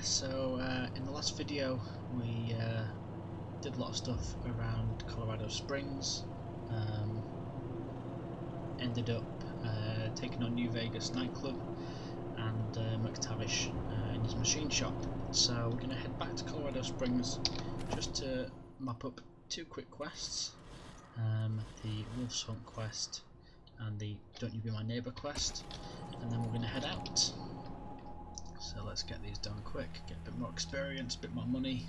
So in the last video we did a lot of stuff around Colorado Springs, ended up taking on New Vegas nightclub and McTavish in his machine shop. So we're going to head back to Colorado Springs just to map up two quick quests, the Wolf's Hunt quest and the Don't You Be My Neighbour quest, and then we're going to head out. So let's get these done quick, get a bit more experience, a bit more money.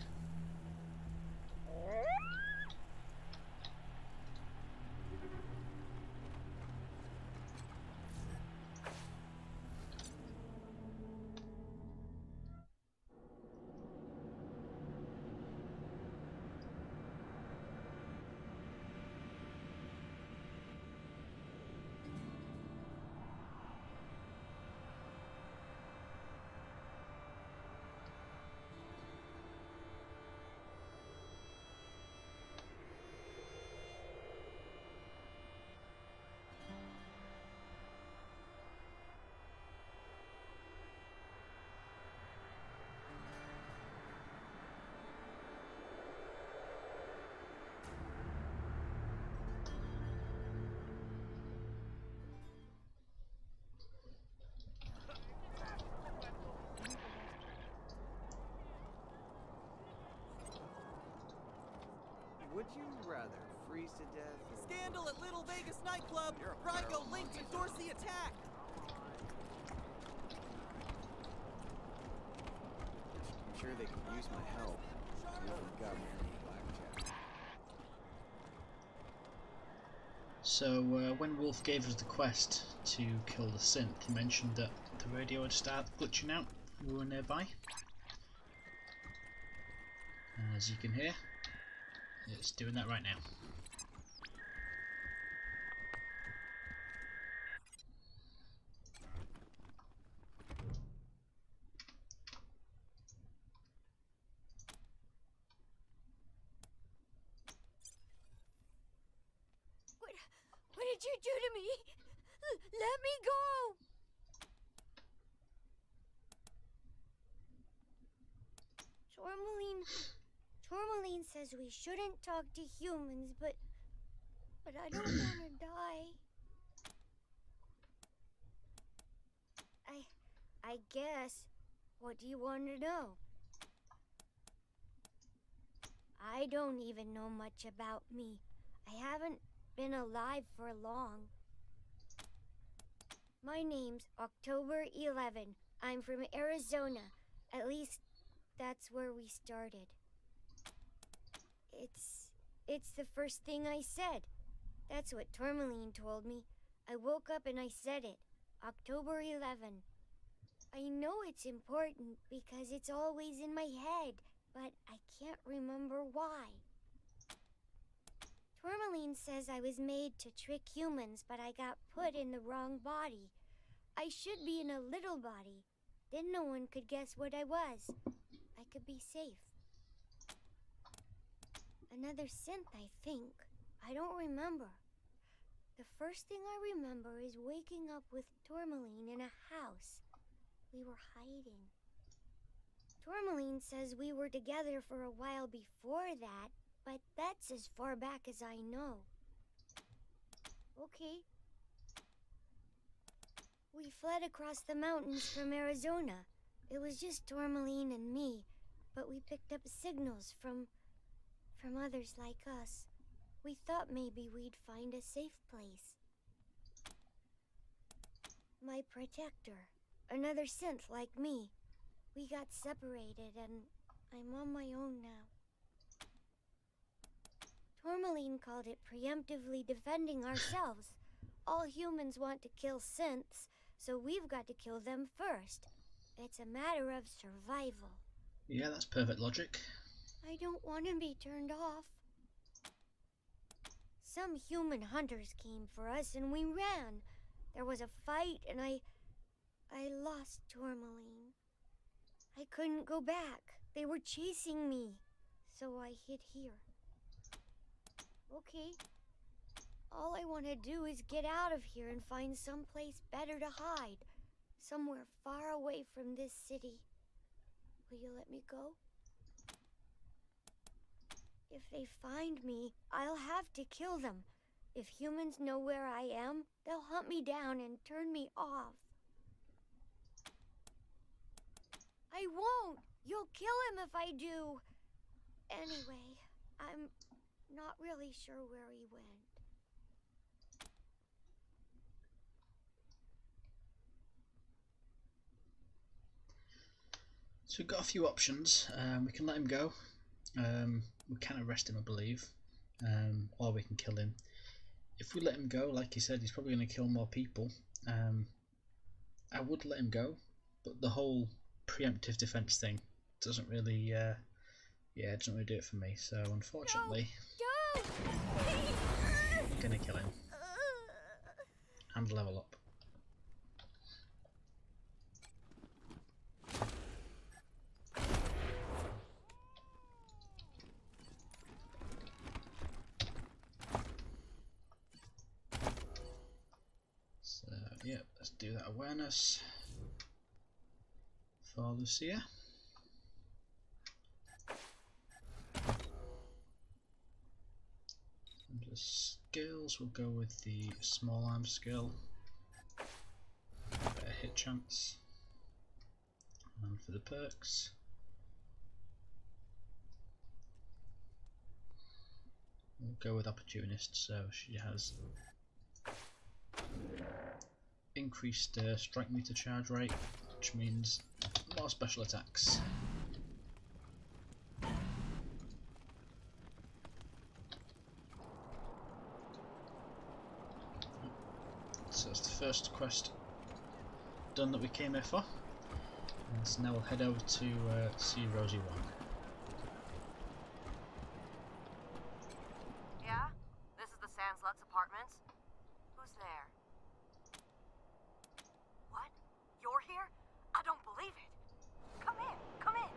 Would you rather freeze to death? Scandal at Little Vegas nightclub! Rhino Lynch endorse the attack! I'm sure they could use my help. Whoever got me any blackjack. So when Wolf gave us the quest to kill the synth, he mentioned that the radio would start glitching out when we were nearby. As you can hear, it's doing that right now. What did you do to me? Let me go! Tourmaline says we shouldn't talk to humans, but I don't want to die. I guess. What do you want to know? I don't even know much about me. I haven't been alive for long. My name's October 11. I'm from Arizona. At least that's where we started. It's the first thing I said. That's what Tourmaline told me. I woke up and I said it. October 11. I know it's important because it's always in my head, but I can't remember why. Tourmaline says I was made to trick humans, but I got put in the wrong body. I should be in a little body. Then no one could guess what I was. I could be safe. Another synth, I think. I don't remember. The first thing I remember is waking up with Tourmaline in a house. We were hiding. Tourmaline says we were together for a while before that, but that's as far back as I know. Okay. We fled across the mountains from Arizona. It was just Tourmaline and me, but we picked up signals from others like us. We thought maybe we'd find a safe place. My protector, another synth like me. We got separated and I'm on my own now. Tourmaline called it preemptively defending ourselves. All humans want to kill synths, so we've got to kill them first. It's a matter of survival. Yeah, that's perfect logic. I don't want to be turned off. Some human hunters came for us and we ran. There was a fight and I lost Tourmaline. I couldn't go back. They were chasing me. So I hid here. Okay. All I want to do is get out of here and find someplace better to hide. Somewhere far away from this city. Will you let me go? If they find me, I'll have to kill them. If humans know where I am, they'll hunt me down and turn me off. I won't! You'll kill him if I do! Anyway, I'm not really sure where he went. So we've got a few options. We can let him go. We can arrest him, I believe. Or we can kill him. If we let him go, like he said, he's probably going to kill more people. I would let him go, but the whole preemptive defense thing doesn't really, it doesn't really do it for me. So unfortunately, No! I'm going to kill him and level up. So yeah, let's do that awareness for Lucia. And the skills, we'll go with the small arm skill. Better hit chance. And for the perks, we'll go with opportunist. So she has increased strike meter charge rate, which means more special attacks. So that's the first quest done that we came here for. And so now we'll head over to see Rosie 1. Yeah? This is the Sanslux apartments? Who's there? What? You're here? I don't believe it. Come in, come in.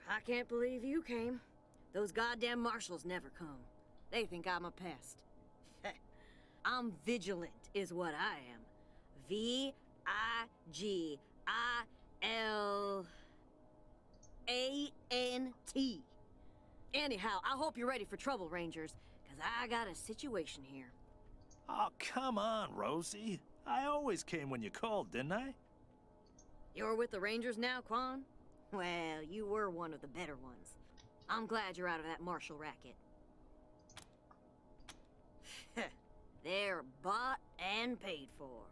I can't believe you came. Those goddamn marshals never come. They think I'm a pest. I'm vigilant, is what I am. V-I-G-I-L-A-N-T. Anyhow, I hope you're ready for trouble, Rangers, because I got a situation here. Oh, come on, Rosie. I always came when you called, didn't I? You're with the Rangers now, Quan? Well, you were one of the better ones. I'm glad you're out of that marshal racket. They're bought and paid for.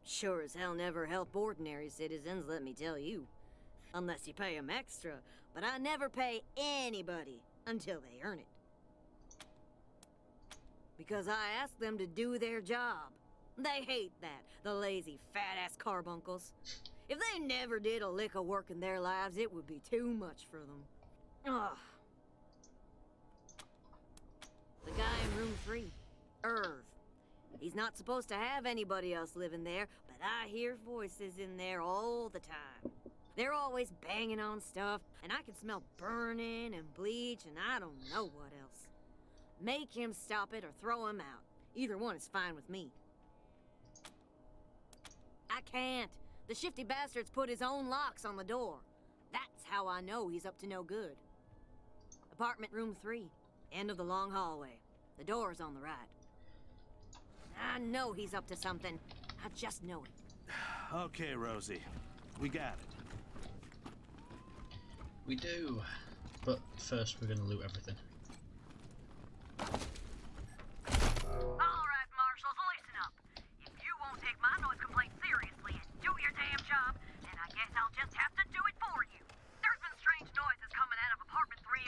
Sure as hell never help ordinary citizens, let me tell you. Unless you pay them extra, but I never pay anybody until they earn it. Because I ask them to do their job. They hate that, the lazy, fat-ass carbuncles. If they never did a lick of work in their lives, it would be too much for them. Ugh. The guy in room 3, Irv. He's not supposed to have anybody else living there, but I hear voices in there all the time. They're always banging on stuff, and I can smell burning and bleach and I don't know what else. Make him stop it or throw him out. Either one is fine with me. I can't. The shifty bastard's put his own locks on the door. That's how I know he's up to no good. Apartment room 3, end of the long hallway. The door's on the right. I know he's up to something. I just know it. Okay, Rosie. We got it. We do, but first we're going to loot everything. Alright, marshals, listen up. If you won't take my noise complaint seriously and do your damn job, then I guess I'll just have to do it for you. There's been strange noises coming out of apartment 3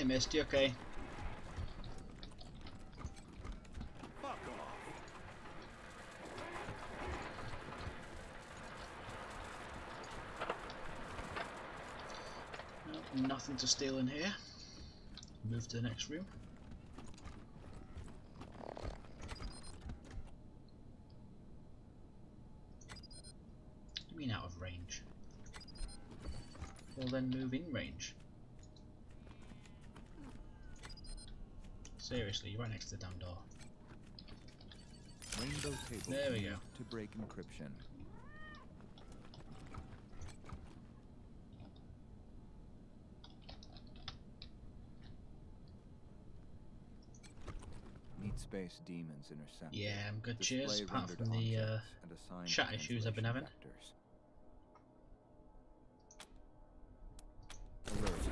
Hey, Misty, okay. Fuck off. No, nothing to steal in here. Move to the next room. What do you mean out of range? Well then move in range. Seriously, you're right next to the damn door. Rainbow table There we used go. to break encryption. Need space demons intercepted. Yeah, I'm good. Cheers. Display Apart rendered from the objects and assign chat issues I've been having. vectors. Alert.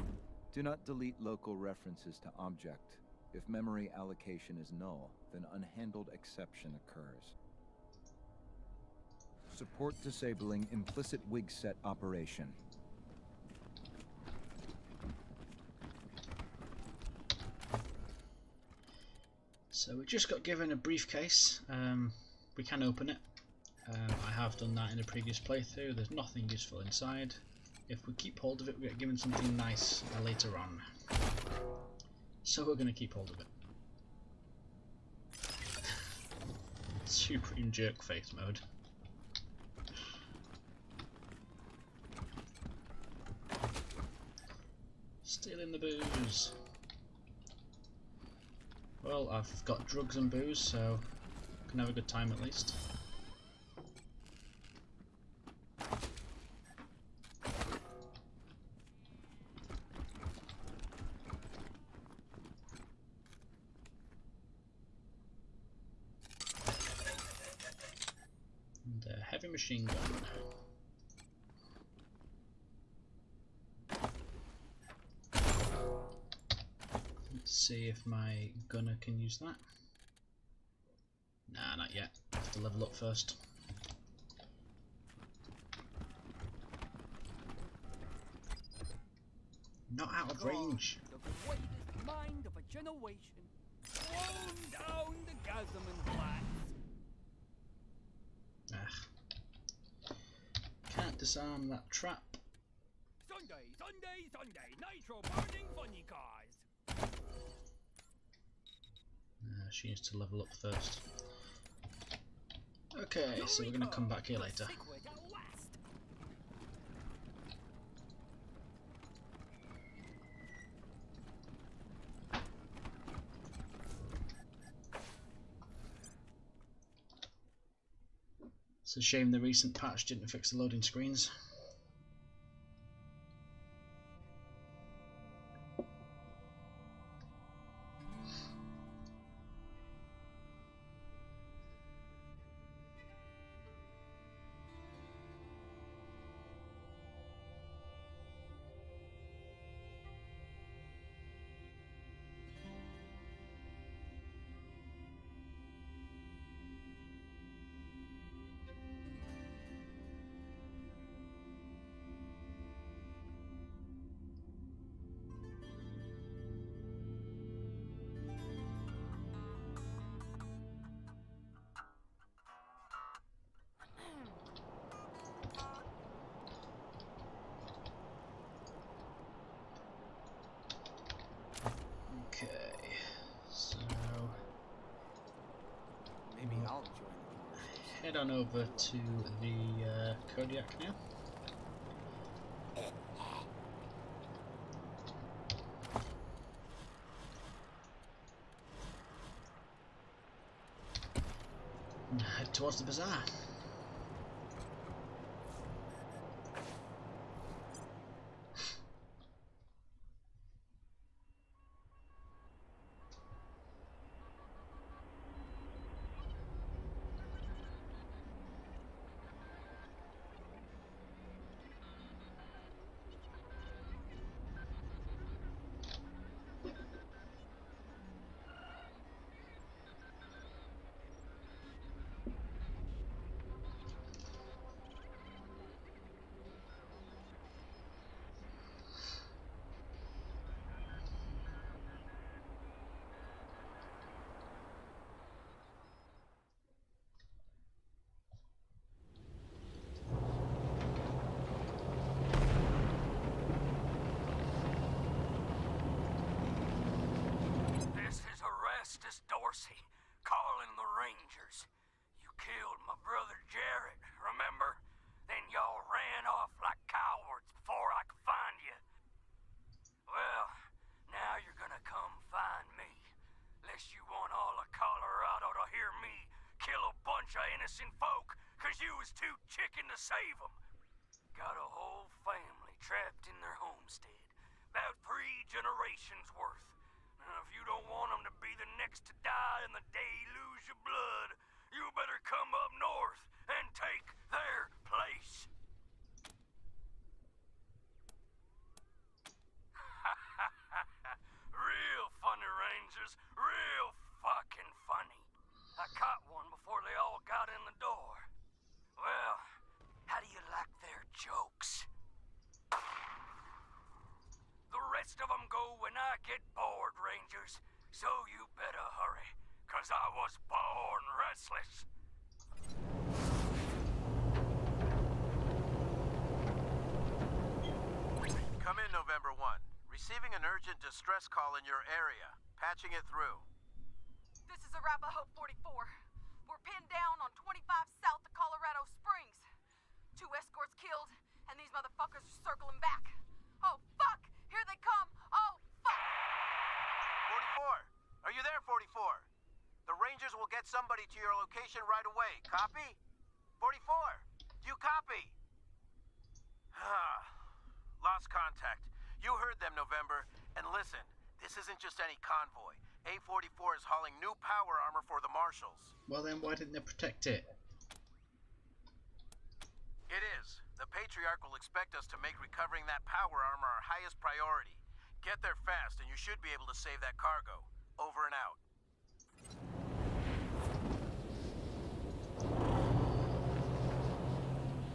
Do not delete local references to object. If memory allocation is null, then unhandled exception occurs. Support disabling implicit wig set operation. So we just got given a briefcase. We can open it. I have done that in a previous playthrough. There's nothing useful inside. If we keep hold of it, we get given something nice later on. So we're going to keep hold of it. Supreme jerk face mode. Stealing the booze. Well, I've got drugs and booze, so I can have a good time at least. And a heavy machine gun. Let's see if my gunner can use that. Nah, not yet. Have to level up first. Not out of range. The greatest mind of a generation, thrown down the chasm and flats. Ah. Can't disarm that trap. Sunday, Sunday, Sunday, nitro burning funny cars. She needs to level up first. Okay, so we're going to come back here later. Secret at last. It's a shame the recent patch didn't fix the loading screens. Okay, so Maybe I'll join the forces. head on over to the Kodiak now. And head towards the bazaar. Dorsey, calling the Rangers. You killed my brother Jarrett, remember? Then y'all ran off like cowards before I could find you. Well, now you're gonna come find me. Unless you want all of Colorado to hear me kill a bunch of innocent folk 'cause you was too chicken to save them. Got a whole family trapped in their homestead. About 3 generations worth. Now, if you don't want them to be the next to die in the deluge of blood, you better come up north and take their place. Real funny, Rangers. Real fucking funny. I caught one before they all got in the door. Well, how do you like their jokes? The rest of them go when I get bored, Rangers. So you better hurry, 'cause I was born restless. Come in, November 1. Receiving an urgent distress call in your area. Patching it through. This is Arapahoe 44. We're pinned down on 25 south of Colorado Springs. 2 escorts killed, and these motherfuckers are circling back. Oh, fuck! Here they come! Oh, fuck! 44! Are you there, 44? The Rangers will get somebody to your location right away. Copy? 44! Do you copy? Lost contact. You heard them, November. And listen, this isn't just any convoy. A44 is hauling new power armor for the Marshals. Well then, why didn't they protect it? It is. The Patriarch will expect us to make recovering that power armor our highest priority. Get there fast, and you should be able to save that cargo. Over and out.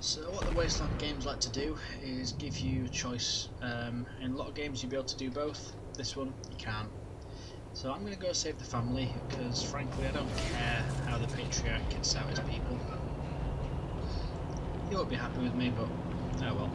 So what the Wasteland games like to do is give you a choice. In a lot of games you'll be able to do both. This one you can't. So I'm going to go save the family because frankly I don't care how the Patriarch gets out his people. He won't be happy with me, but oh well.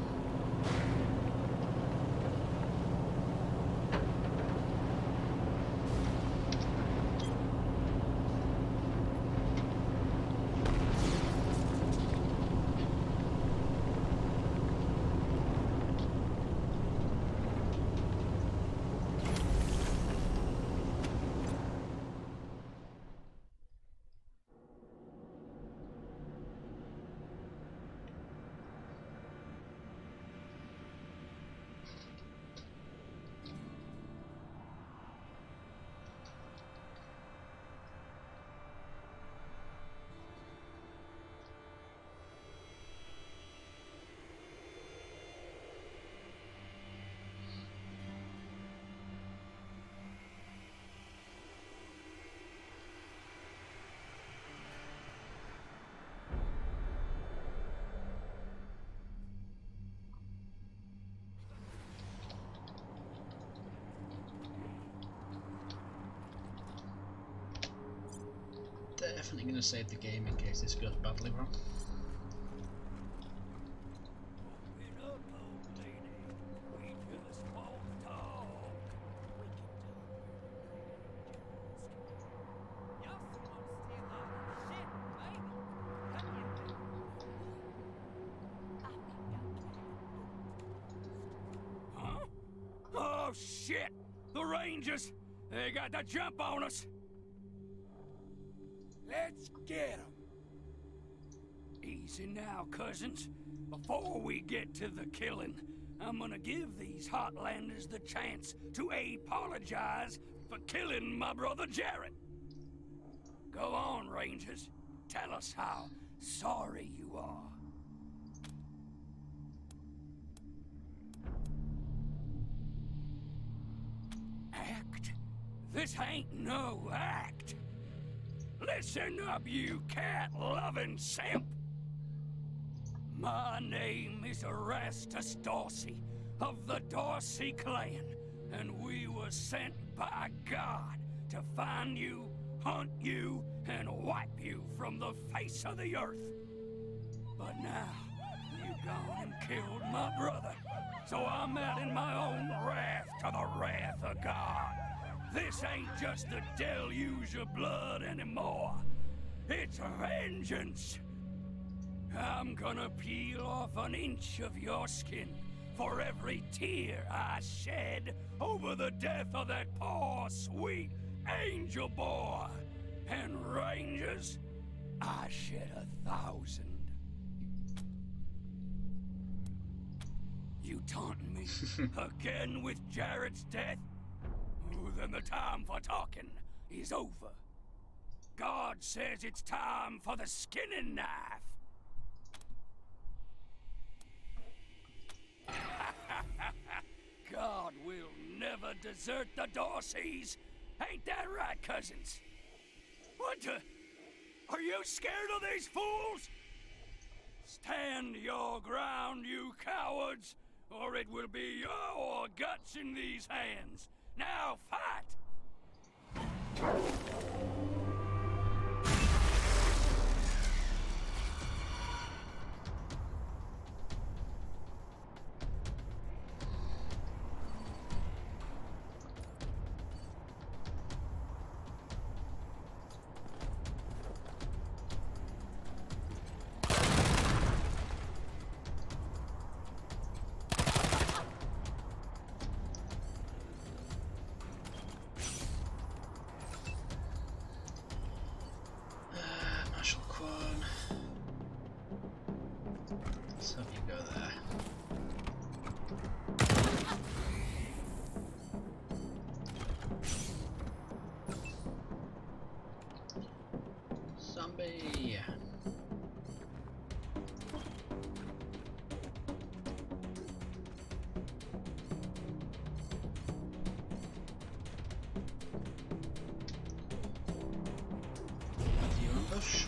Definitely going to save the game in case this goes badly wrong. Huh? Oh shit! The Rangers! They got the jump on us! Let's get 'em. Easy now, cousins. Before we get to the killing, I'm gonna give these Heartlanders the chance to apologize for killing my brother Jarrett. Go on, Rangers. Tell us how sorry you are. Act? This ain't no act. Listen up, you cat-loving simp! My name is Erastus Dorsey, of the Dorsey clan, and we were sent by God to find you, hunt you, and wipe you from the face of the earth. But now, you gone and killed my brother, so I'm adding my own wrath to the wrath of God. This ain't just a deluge of blood anymore. It's vengeance. I'm gonna peel off an inch of your skin for every tear I shed over the death of that poor, sweet angel boy. And Rangers, I shed 1,000. You taunting me again with Jarrett's death? Oh, then the time for talking is over. God says it's time for the skinning knife. God will never desert the Dorseys. Ain't that right, cousins? What the? Are you scared of these fools? Stand your ground, you cowards, or it will be your guts in these hands. Now fight! Let's have you go there. Zombie! You ambush.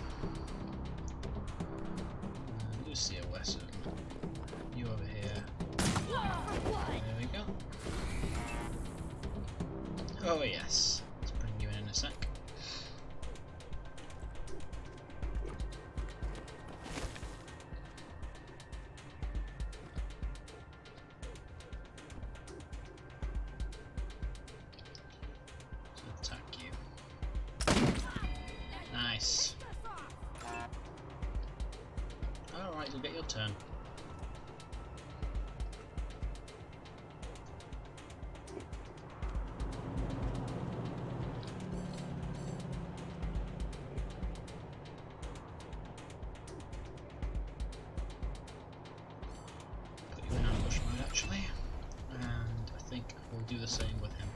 Lucia Wesson. You over here. There we go. Oh yes. Let's bring you in a sec. Let's attack you. Nice. Alright, you'll get your turn. Put you in ambush mode actually, and I think we'll do the same with him.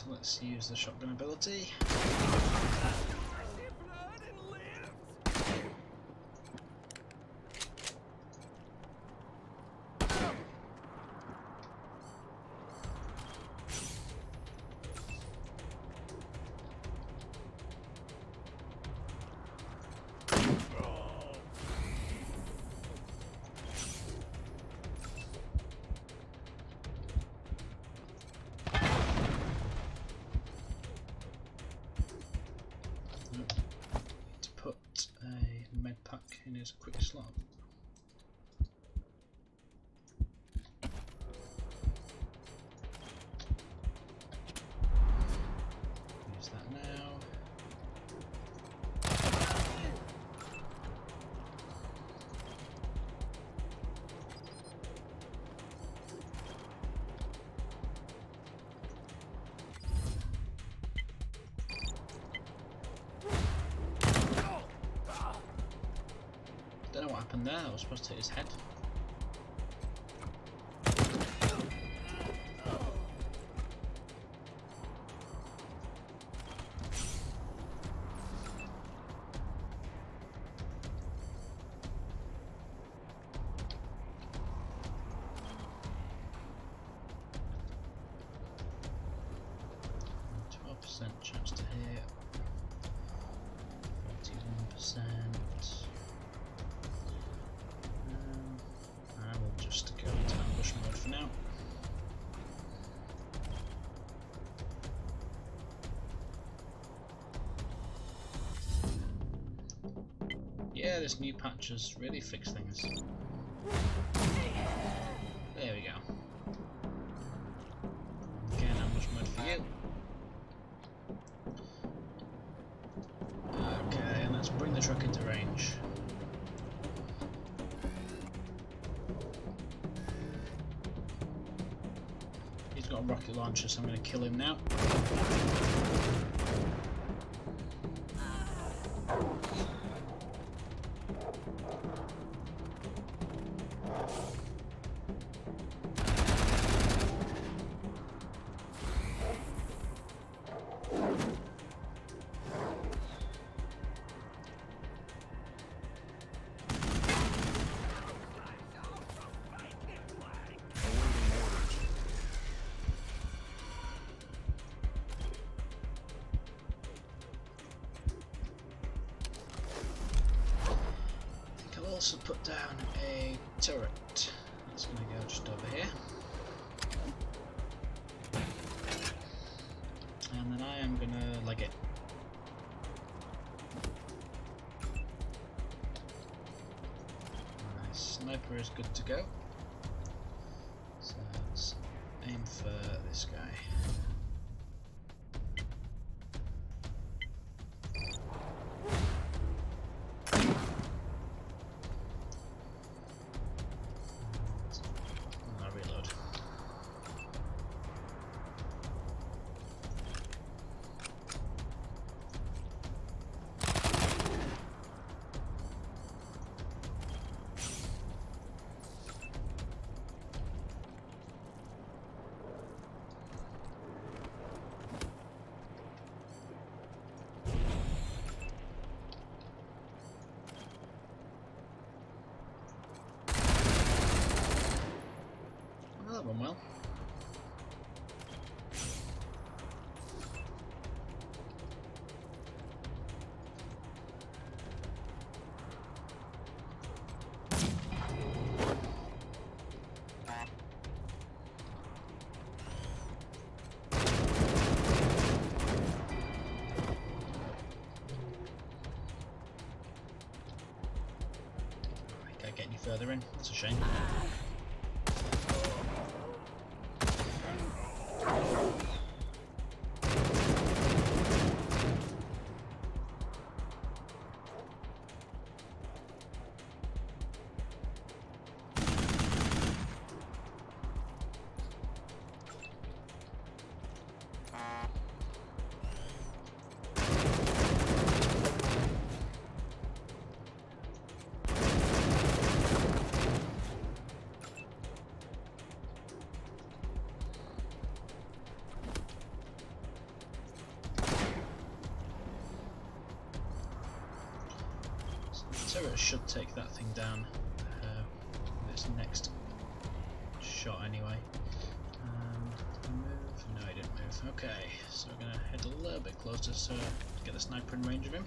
Let's use the shotgun ability. To put a med pack in his quick slot. Use that now. Don't know what happened there. I was supposed to hit his head. Yeah, this new patch has really fixed things. There we go. Again, how much mud for you? Okay, and let's bring the truck into range. He's got a rocket launcher, so I'm going to kill him now. Also put down a turret. That's going to go just over here. And then I am going to leg it. My sniper is good to go. So let's aim for this guy. That went well. Can't get any further in. That's a shame. Turret should take that thing down with its next shot anyway. Did he move? No, he didn't move. Okay, so we're going to head a little bit closer to get the sniper in range of him.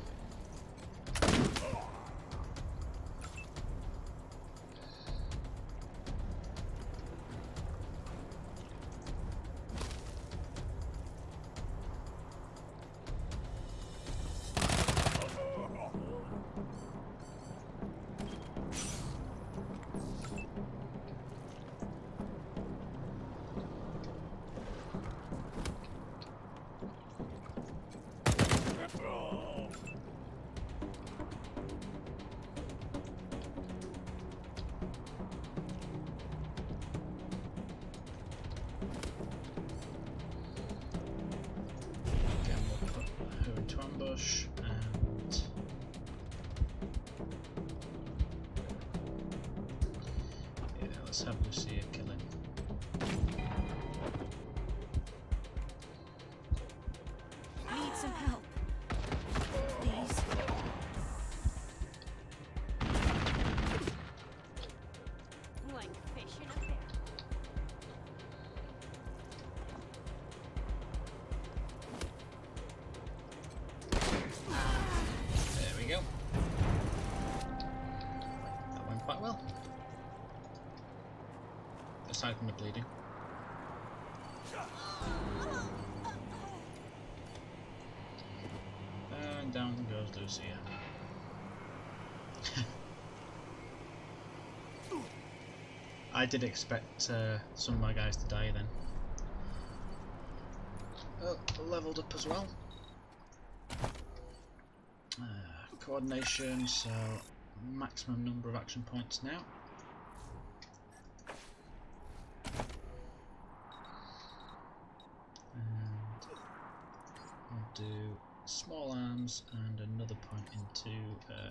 Ambush and yeah, let's have Lucia kill him. Need some help, please. Like fish in a barrel. Go. That went quite well. Aside from the bleeding. And down goes Lucia. I did expect some of my guys to die then. Oh, leveled up as well. Coordination, so maximum number of action points now. And I'll do small arms and another point into,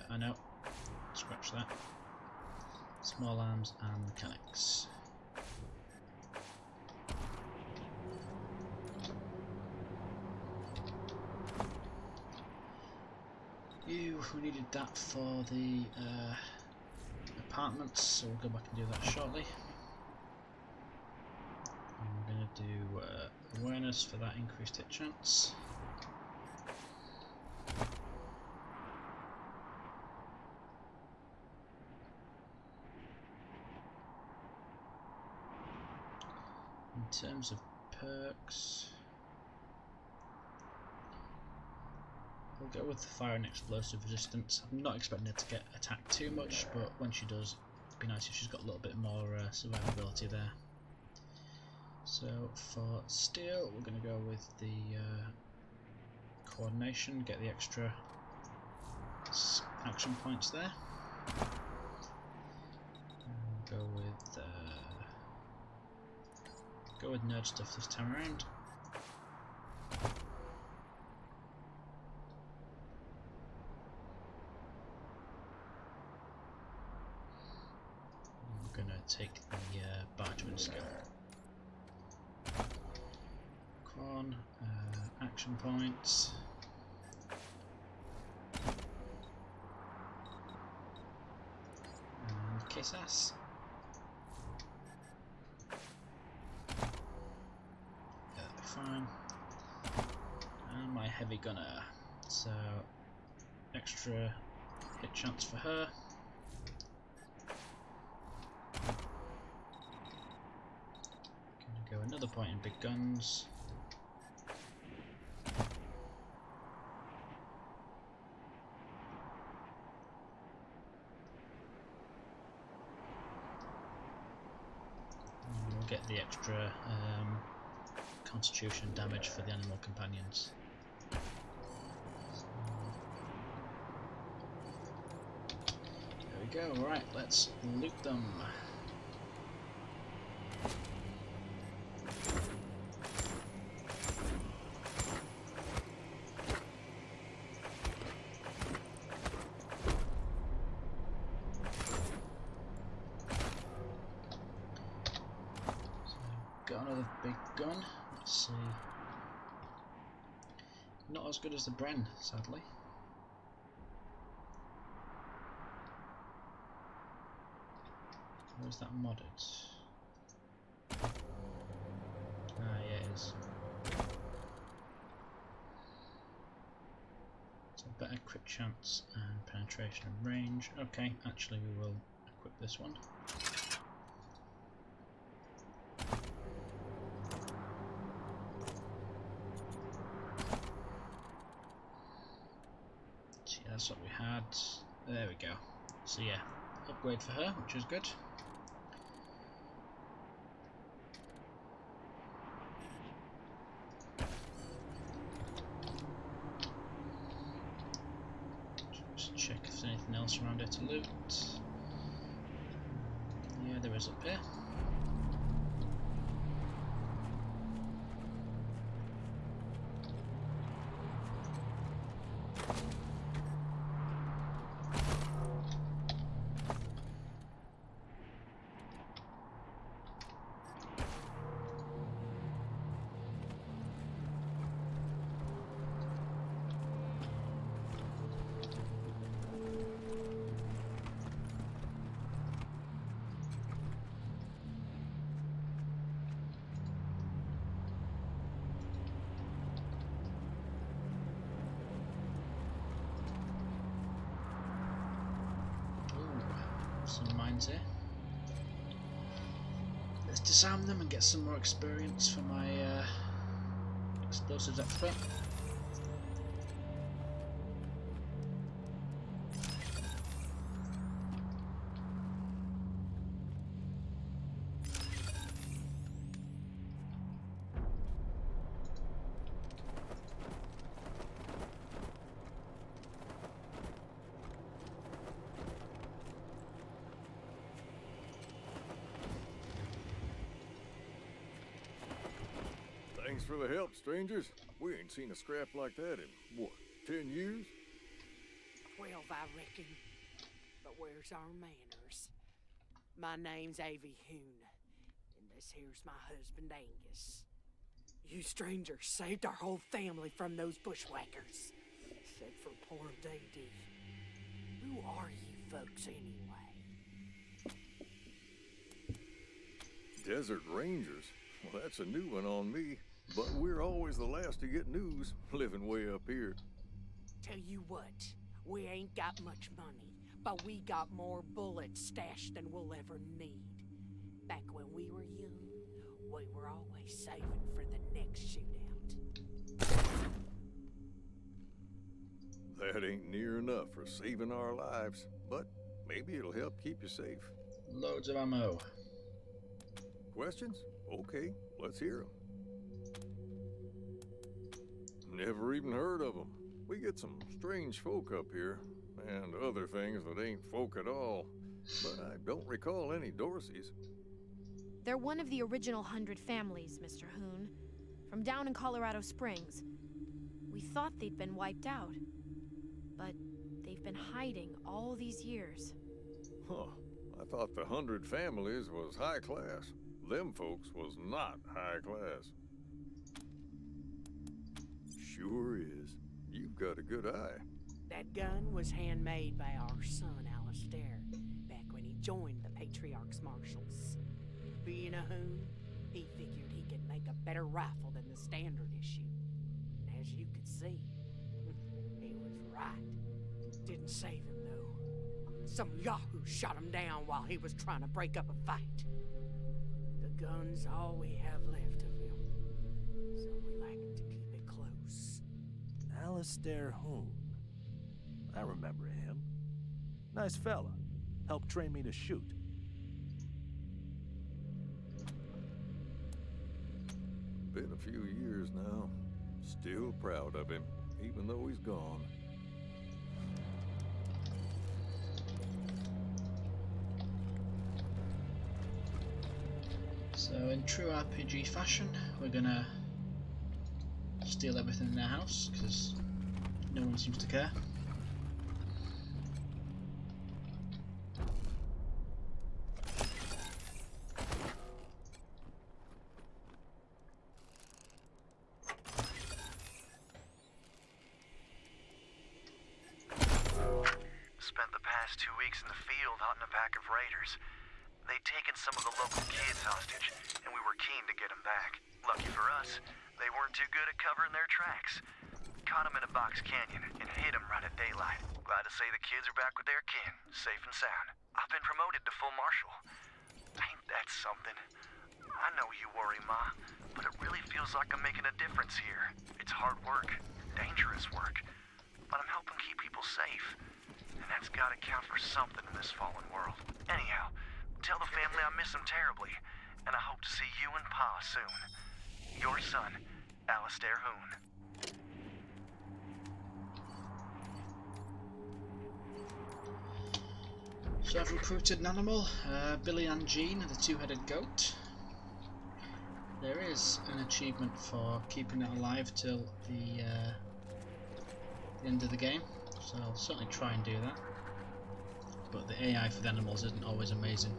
I know, scratch that. Small arms and mechanics. We needed that for the apartments, so we'll go back and do that shortly. And we're going to do awareness for that increased hit chance. In terms of perks, we'll go with the fire and explosive resistance. I'm not expecting her to get attacked too much, but when she does, it'd be nice if she's got a little bit more survivability there. So for steel, we're going to go with the coordination, get the extra action points there. And go with nerd stuff this time around. We're going to take the bartering skill. Quan, action points. And kiss ass. Fine. And my heavy gunner, so extra hit chance for her. Gonna go another point in big guns. And we'll get the extra constitution damage for the animal companions. There we go, right, let's loot them. So, got another big gun. Let's see. Not as good as the Bren, sadly. Or is that modded? Ah, yeah, it is. So better crit chance and penetration and range. Okay, actually we will equip this one. That's what we had. There we go. So yeah, upgrade for her, which is good. Just check if there's anything else around here to loot. Yeah, there is up here. Some mines here. Let's disarm them and get some more experience for my explosives expert. Thanks for the help, strangers. We ain't seen a scrap like that in, what, 10 years? 12, I reckon. But where's our manners? My name's Avy Hoon, and this here's my husband Angus. You strangers saved our whole family from those bushwhackers. Except for poor Dee. Who are you folks anyway? Desert Rangers? Well, that's a new one on me. But we're always the last to get news, living way up here. Tell you what, we ain't got much money, but we got more bullets stashed than we'll ever need. Back when we were young, we were always saving for the next shootout. That ain't near enough for saving our lives, but maybe it'll help keep you safe. Loads of ammo. Questions? Okay, let's hear them. Never even heard of them. We get some strange folk up here, and other things that ain't folk at all. But I don't recall any Dorseys. They're one of the original 100 families, Mr. Hoon, from down in Colorado Springs. We thought they'd been wiped out, but they've been hiding all these years. Huh. I thought the 100 families was high class. Them folks was not high class. Sure is. You've got a good eye. That gun was handmade by our son, Alistair, back when he joined the Patriarch's Marshals. Being a Hoon, he figured he could make a better rifle than the standard issue. And as you could see, he was right. Didn't save him, though. Some yahoo shot him down while he was trying to break up a fight. The gun's all we have left of him, so we like to keep it close. Alistair Hoon. I remember him. Nice fella. Helped train me to shoot. Been a few years now. Still proud of him, even though he's gone. So in true RPG fashion, we're gonna steal everything in their house, because no one seems to care. Spent the past 2 weeks in the field hunting a pack of raiders. They'd taken some of the local kids hostage, and we were keen to get them back. Lucky for us, they weren't too good at covering their tracks. Caught them in a box canyon and hid them right at daylight. Glad to say the kids are back with their kin, safe and sound. I've been promoted to full marshal. Ain't that something? I know you worry, Ma, but it really feels like I'm making a difference here. It's hard work, dangerous work, but I'm helping keep people safe. And that's gotta count for something in this fallen world. Anyhow, tell the family I miss them terribly, and I hope to see you and Pa soon. Your son, Alistair Hoon. So I've recruited an animal, Billy and Jean, the two-headed goat. There is an achievement for keeping it alive till the end of the game, so I'll certainly try and do that. But the AI for the animals isn't always amazing.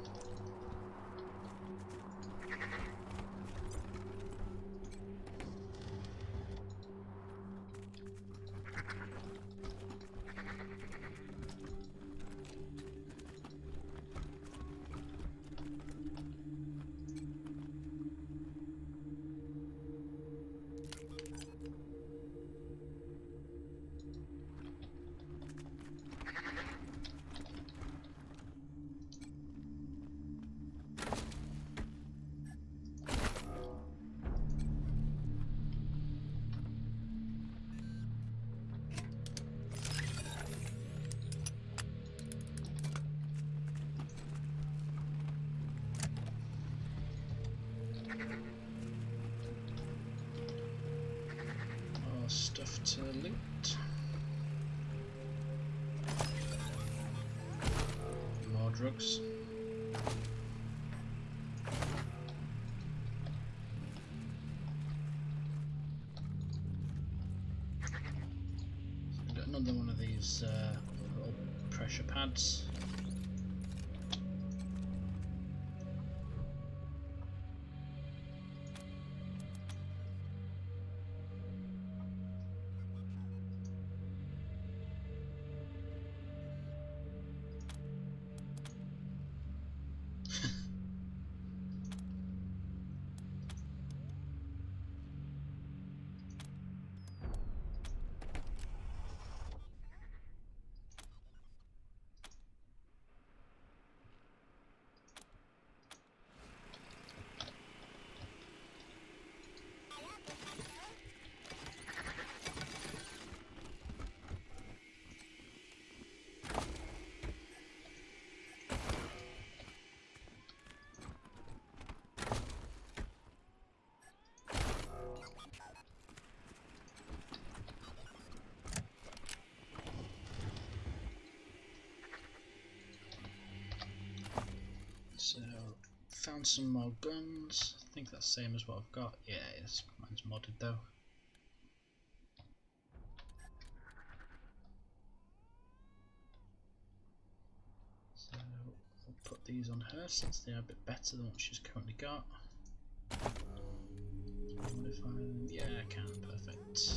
Stuff to loot. More drugs. these little pressure pads. So, found some more guns. I think that's the same as what I've got. Yeah, it's mine's modded though. So, I'll put these on her since they are a bit better than what she's currently got. Modify them. Yeah, I can. Perfect.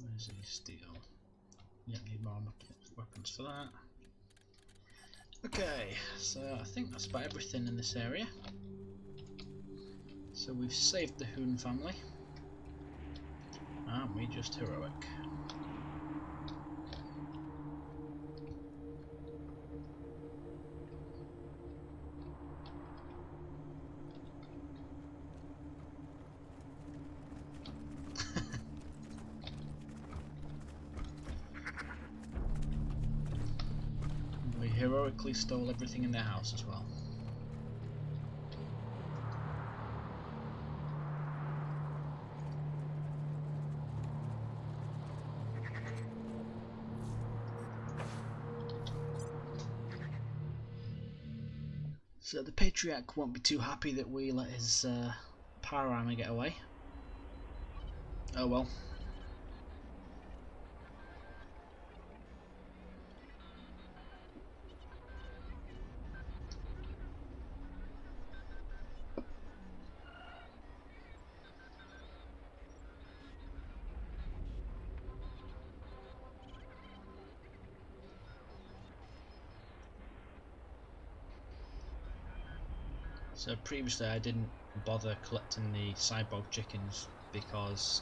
Where's the steel? Yeah, need more weapons for that. Okay, so I think that's about everything in this area. So we've saved the Hoon family. Aren't we just heroic? We heroically stole everything in their house as well. So the Patriarch won't be too happy that we let his power armor get away. Oh well. So previously I didn't bother collecting the cyborg chickens because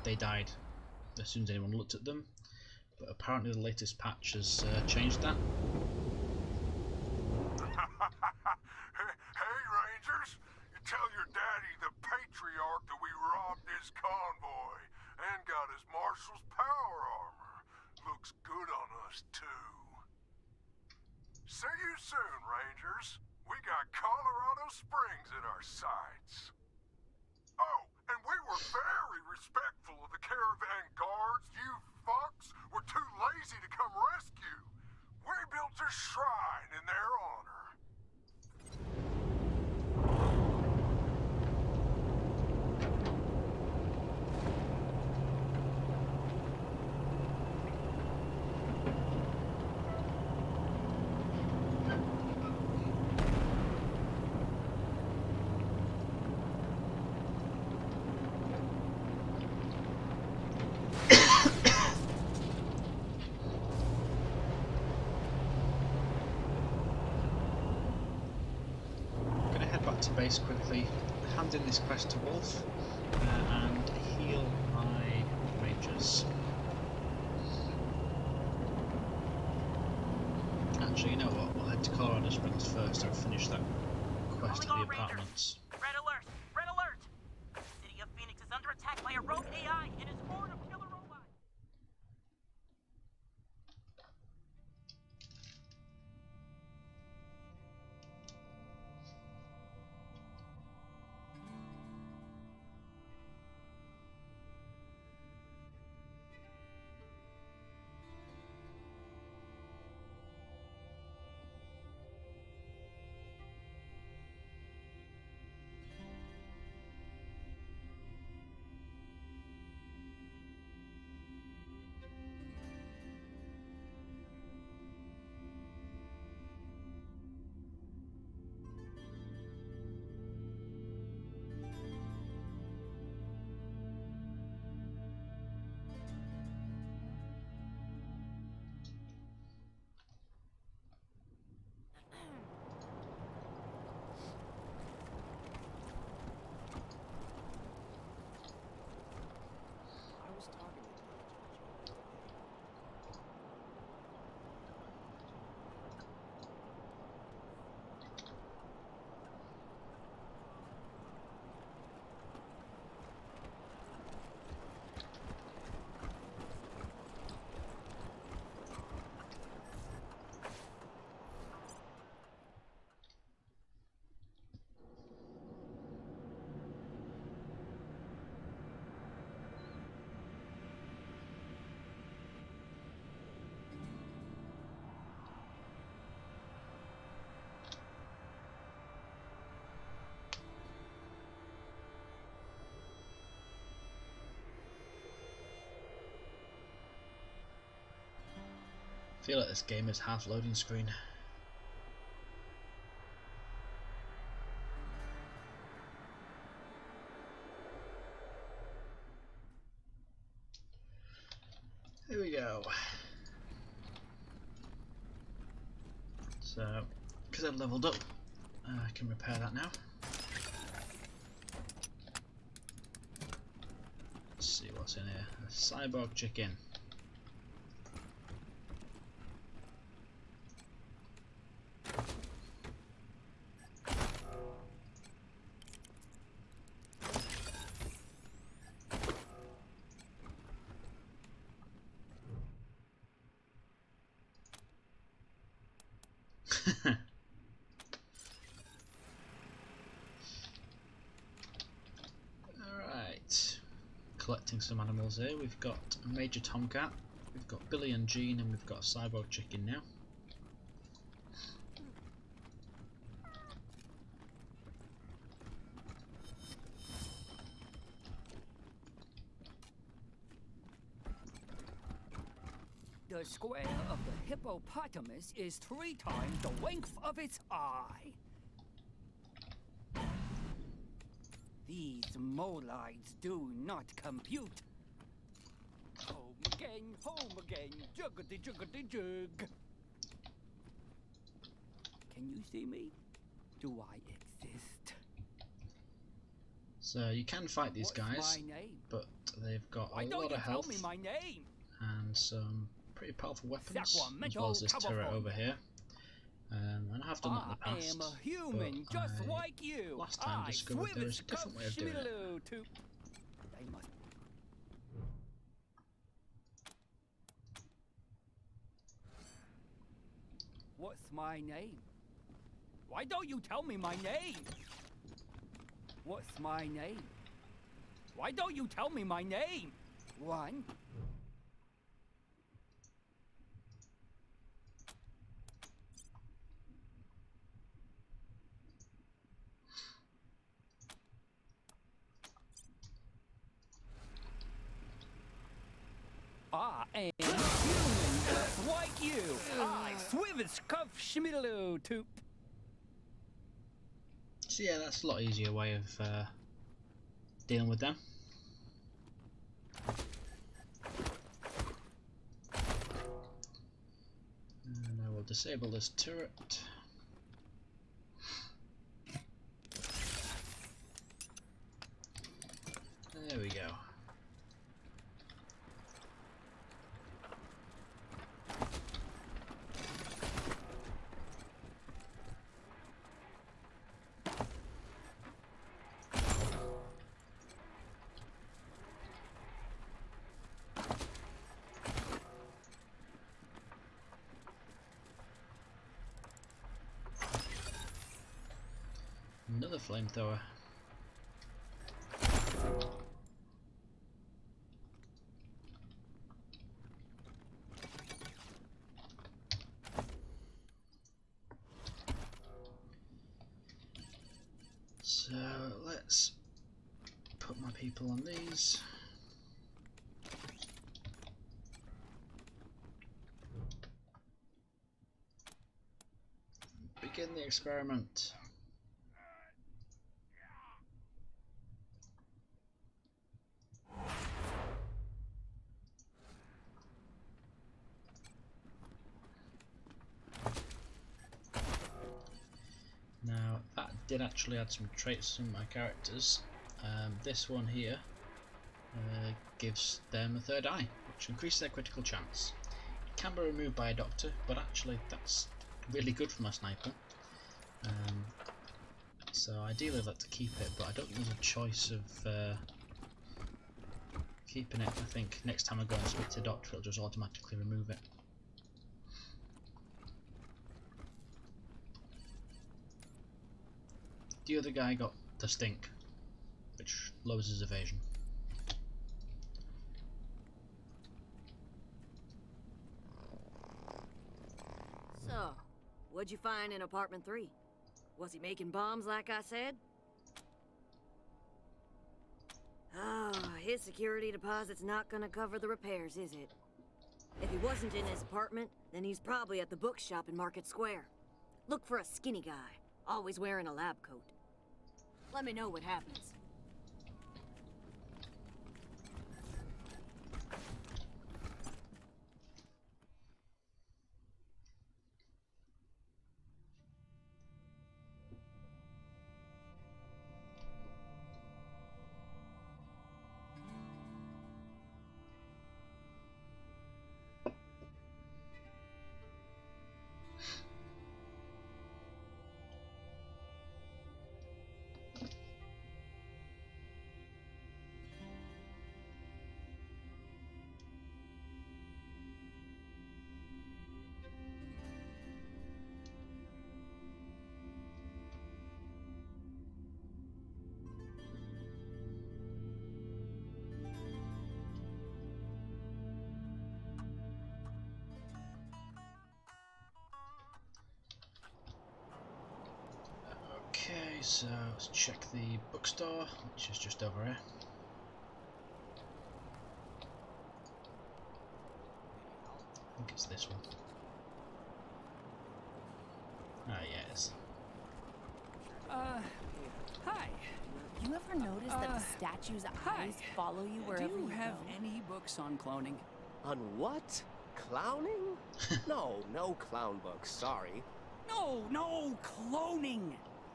they died as soon as anyone looked at them, but apparently the latest patch has changed that. Hey Rangers, you tell your daddy the Patriarch that we robbed his convoy and got his marshal's power armor. Looks good on us too. See you soon, Rangers. We got Colorado Springs in our sights. Oh, and we were very respectful of the caravan guards. You fucks were too lazy to come rescue. We built a shrine in their honor. To base quickly, hand in this quest to Wolf and heal my Rangers. Actually, you know what? We'll head to Colorado Springs first and finish that quest at the apartments. Red alert! Red alert! The city of Phoenix is under attack by a rogue AI and its horde of killer robots. feel like this game is half loading screen. Here we go. So, because I've leveled up, I can repair that now. Let's see what's in here. A cyborg chicken. Alright, collecting some animals here. We've got a Major Tomcat, we've got Billy and Jean, and we've got a cyborg chicken now. The square of the hippopotamus is 3 times the length of its eye. These molides do not compute. Home again, juggity juggity jug. Can you see me? Do I exist? So you can fight these What's guys, my name? but they've got Why a don't lot you of tell health me my name? and some pretty powerful weapons, as Sacramento, well as this turret California. over here. And I have done that in the I past, am a human but just I like you. last time I discovered there is a different way of doing it. They must. What's my name? Why don't you tell me my name? What's my name? Why don't you tell me my name? One. I am human just like you. I swivel scuff schmiddle toop. So yeah, that's a lot easier way of dealing with them. And I will disable this turret. There we go. Another flamethrower. So let's put my people on these. Begin the experiment. Now that did actually add some traits to my characters. This one here gives them a third eye, which increases their critical chance. It can be removed by a doctor, but actually that's really good for my sniper. So ideally I'd like to keep it, but I don't think there's a choice of keeping it. I think next time I go and speak to the doctor it'll just automatically remove it. The other guy got the stink, which lowers his evasion. So, what'd you find in apartment 3? Was he making bombs like I said? Oh, his security deposit's not gonna cover the repairs, is it? If he wasn't in his apartment, then he's probably at the bookshop in Market Square. Look for a skinny guy, always wearing a lab coat. Let me know what happens. Okay, so let's check the bookstore, which is just over here. I think it's this one. Ah, yeah, it is. Hi. You ever notice that the statue's eyes follow you wherever Do you have go? any books on cloning? On what? Clowning? No clown books, sorry. No, cloning!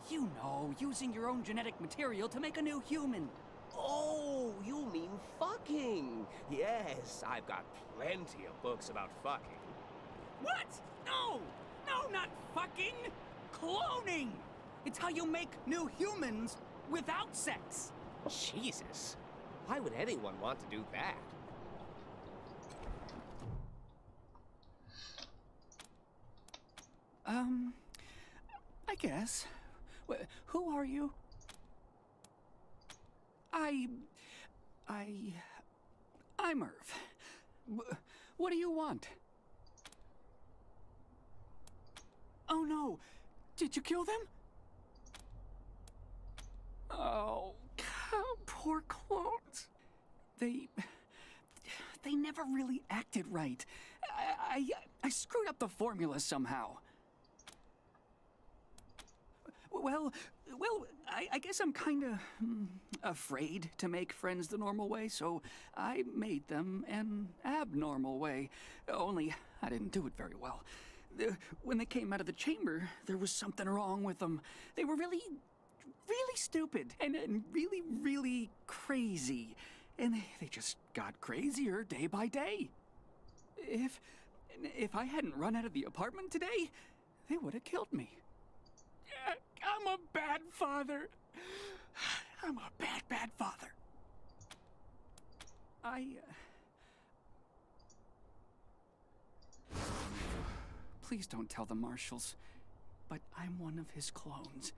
You know, using your own genetic material to make a new human. Oh, you mean fucking. Yes, I've got plenty of books about fucking. What? No, not fucking! Cloning! It's how you make new humans without sex. Jesus. Why would anyone want to do that? I guess. Who are you? I'm Irv. What do you want? Oh no! Did you kill them? Oh, poor clones. They never really acted right. I screwed up the formula somehow. Well, I guess I'm kinda afraid to make friends the normal way, so I made them an abnormal way. Only I didn't do it very well. When they came out of the chamber, there was something wrong with them. They were really stupid and really crazy. And they just got crazier day by day. If I hadn't run out of the apartment today, they would have killed me. I'm a bad father. I'm a bad father. Please don't tell the marshals, but I'm one of his clones.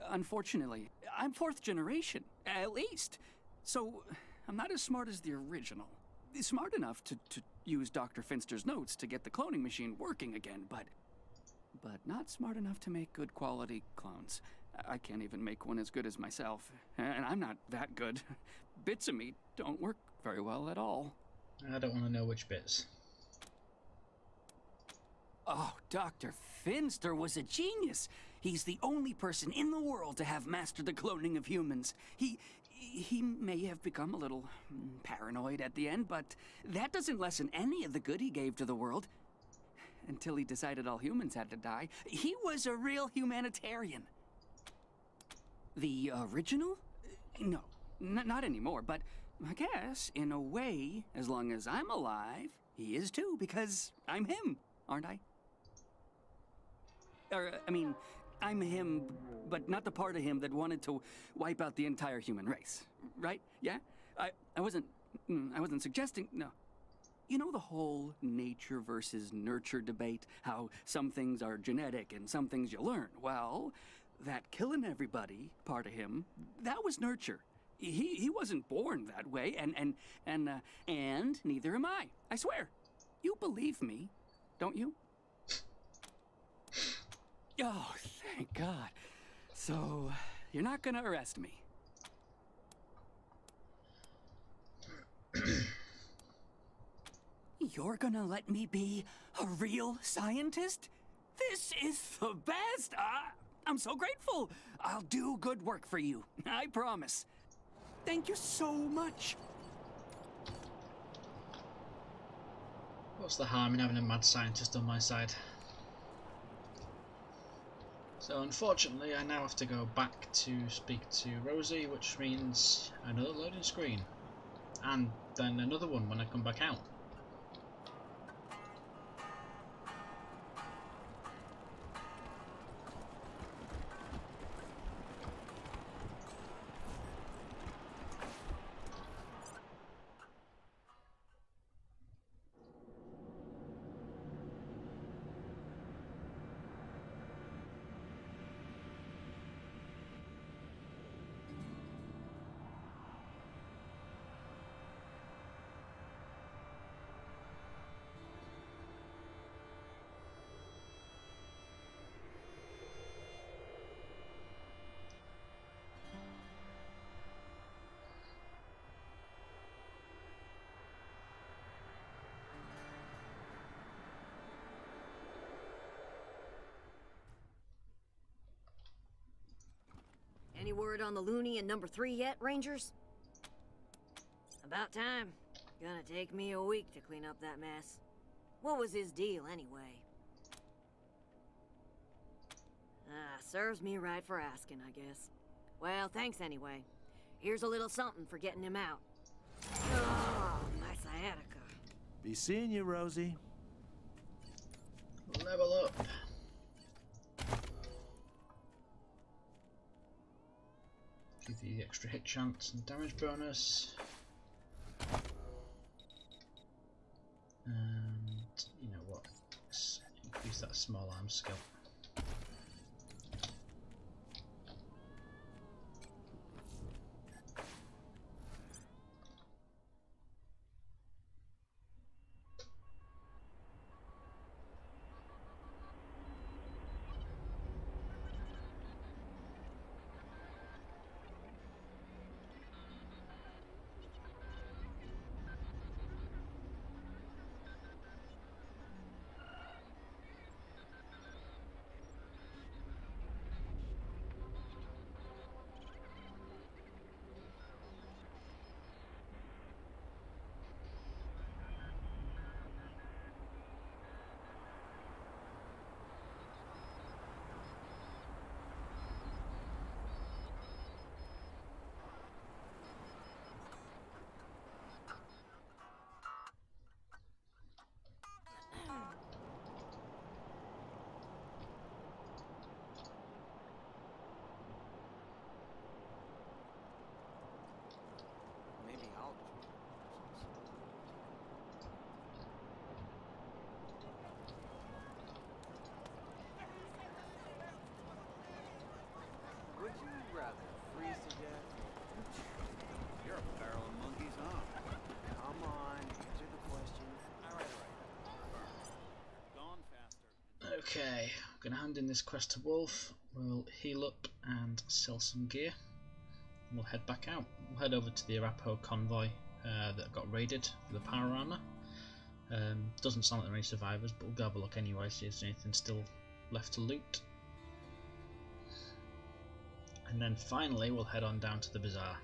Unfortunately, I'm 4th generation, at least. So, I'm not as smart as the original. Smart enough to use Dr. Finster's notes to get the cloning machine working again, but not smart enough to make good quality clones. I can't even make one as good as myself, and I'm not that good. Bits of me don't work very well at all. I don't want to know which bits. Oh, Dr. Finster was a genius. He's the only person in the world to have mastered the cloning of humans. He may have become a little paranoid at the end, but that doesn't lessen any of the good he gave to the world. Until he decided all humans had to die. He was a real humanitarian. The original? No, not anymore, but I guess, in a way, as long as I'm alive, he is too, because I'm him, aren't I? I'm him, but not the part of him that wanted to wipe out the entire human race, right? Yeah? I wasn't suggesting, no. You know the whole nature versus nurture debate? How some things are genetic and some things you learn? Well, that killing everybody part of him, that was nurture. He wasn't born that way, and neither am I. I swear. You believe me, don't you? Oh, thank God. So, you're not gonna arrest me. You're gonna let me be a real scientist? This is the best! I'm so grateful! I'll do good work for you, I promise. Thank you so much. What's the harm in having a mad scientist on my side? So unfortunately I now have to go back to speak to Rosie, which means another loading screen. And then another one when I come back out. Any word on the loony in number 3 yet, Rangers? About time. Gonna take me a week to clean up that mess. What was his deal, anyway? Serves me right for asking, I guess. Well, thanks anyway. Here's a little something for getting him out. Oh, my sciatica. Be seeing you, Rosie. Level up. Give you the extra hit chance and damage bonus. And you know what? Let's increase that small arm skill. Maybe I'll Would you rather freeze to death? You're a barrel of monkeys, huh? Come on, answer the question. All right. Gone faster. Okay, I'm gonna hand in this quest to Wolf. We'll heal up and sell some gear. And we'll head back out. We'll head over to the Arapaho convoy that got raided for the power armor. Doesn't sound like there are any survivors, but we'll go have a look anyway, see if there's anything still left to loot. And then finally we'll head on down to the bazaar.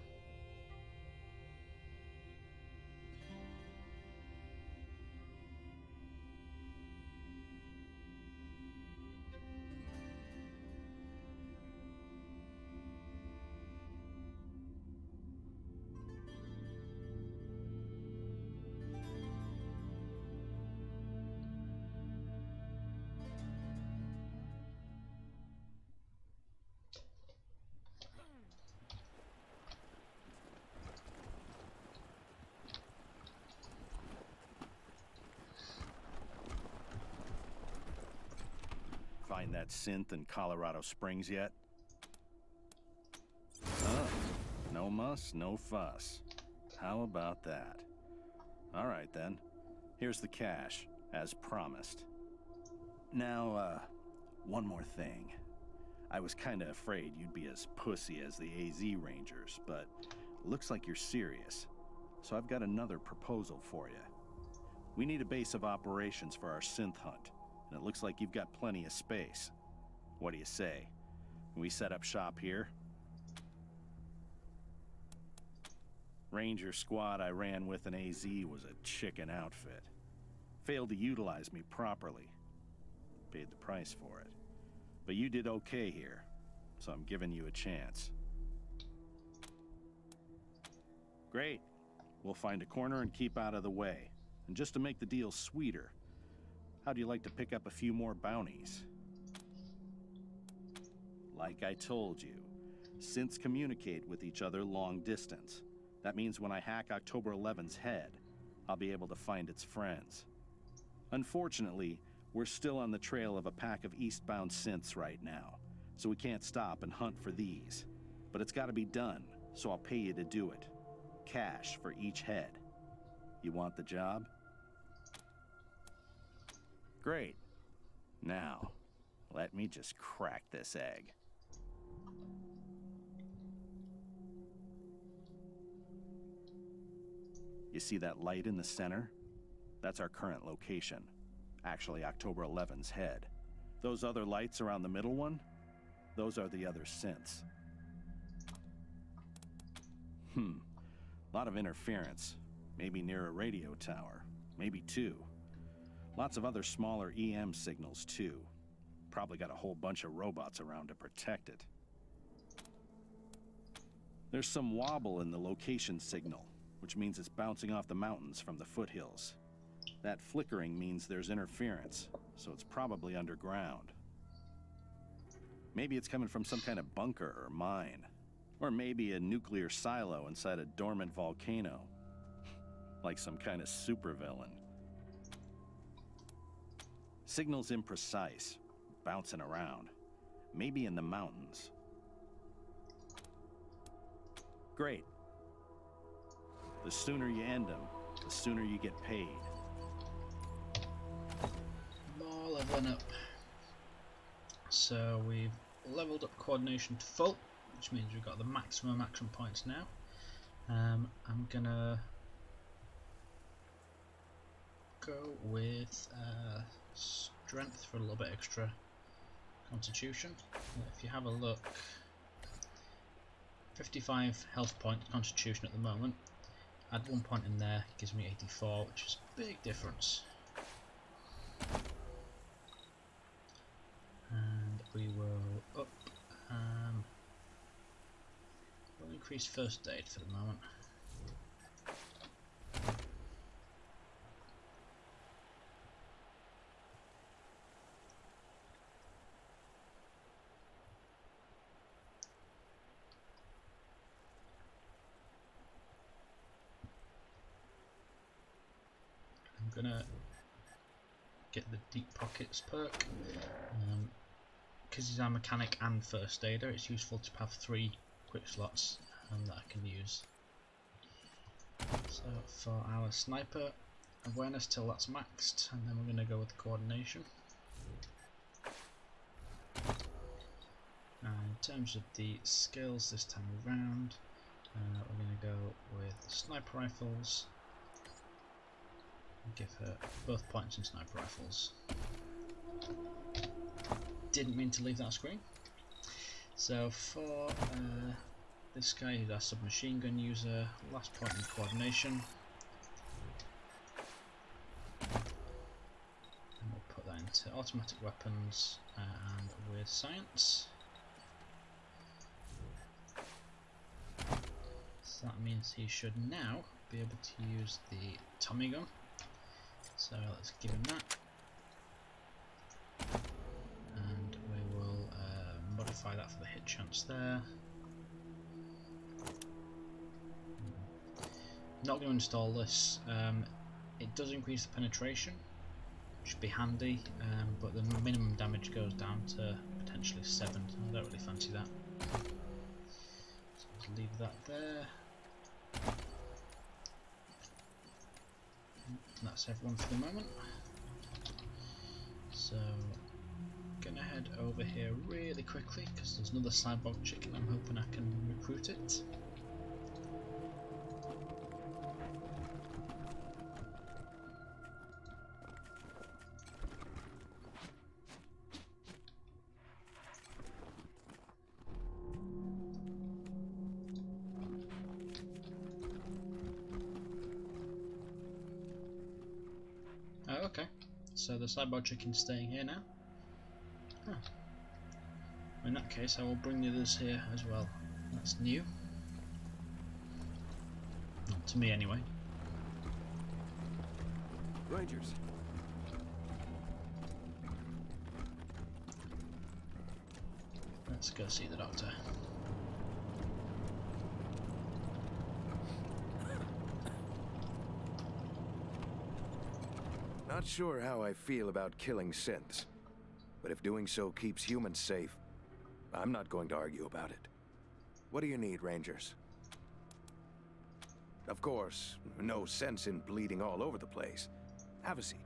Find that synth in Colorado Springs yet? Oh, no muss, no fuss. How about that? All right then. Here's the cash, as promised. Now, one more thing. I was kinda afraid you'd be as pussy as the AZ Rangers, but looks like you're serious. So I've got another proposal for you. We need a base of operations for our synth hunt, and it looks like you've got plenty of space. What do you say? Can we set up shop here? Ranger squad I ran with in AZ was a chicken outfit. Failed to utilize me properly. Paid the price for it. But you did okay here, so I'm giving you a chance. Great. We'll find a corner and keep out of the way. And just to make the deal sweeter, how'd you like to pick up a few more bounties? Like I told you, synths communicate with each other long distance. That means when I hack October 11's head, I'll be able to find its friends. Unfortunately, we're still on the trail of a pack of eastbound synths right now, so we can't stop and hunt for these. But it's gotta be done, so I'll pay you to do it. Cash for each head. You want the job? Great. Now, let me just crack this egg. You see that light in the center? That's our current location. Actually, October 11's head. Those other lights around the middle one? Those are the other synths. Lot of interference. Maybe near a radio tower. Maybe two. Lots of other smaller EM signals, too. Probably got a whole bunch of robots around to protect it. There's some wobble in the location signal, which means it's bouncing off the mountains from the foothills. That flickering means there's interference, so it's probably underground. Maybe it's coming from some kind of bunker or mine. Or maybe a nuclear silo inside a dormant volcano. Like some kind of supervillain. Signal's imprecise, bouncing around. Maybe in the mountains. Great. The sooner you end them, the sooner you get paid. More leveling up. So we've leveled up coordination to full, which means we've got the maximum action points now. I'm gonna go with strength for a little bit extra constitution. If you have a look, 55 health point constitution at the moment. Add 1 point in there, gives me 84, which is a big difference. And we will up. We'll increase first aid for the moment. I'm gonna get the deep pockets perk. Because he's a mechanic and first aider, it's useful to have 3 quick slots that I can use. So for our sniper, awareness till that's maxed, and then we're going to go with coordination. And in terms of the skills this time around, we're going to go with sniper rifles. Give her both points in sniper rifles. Didn't mean to leave that screen. So for this guy who's our submachine gun user, last point in coordination. And we'll put that into automatic weapons and with science. So that means he should now be able to use the Tommy gun. So let's give him that. And we will modify that for the hit chance there. Not going to install this. It does increase the penetration, which should be handy, but the minimum damage goes down to potentially 7. So I don't really fancy that. So let's leave that there. That's everyone for the moment. So, gonna head over here really quickly because there's another cyborg chicken. I'm hoping I can recruit it. So the cyborg chicken's staying here now. Huh. In that case, I will bring the others here as well. That's new. Not to me, anyway. Rangers. Let's go see the doctor. Not sure how I feel about killing synths, but if doing so keeps humans safe, I'm not going to argue about it. What do you need, Rangers? Of course, no sense in bleeding all over the place. Have a seat.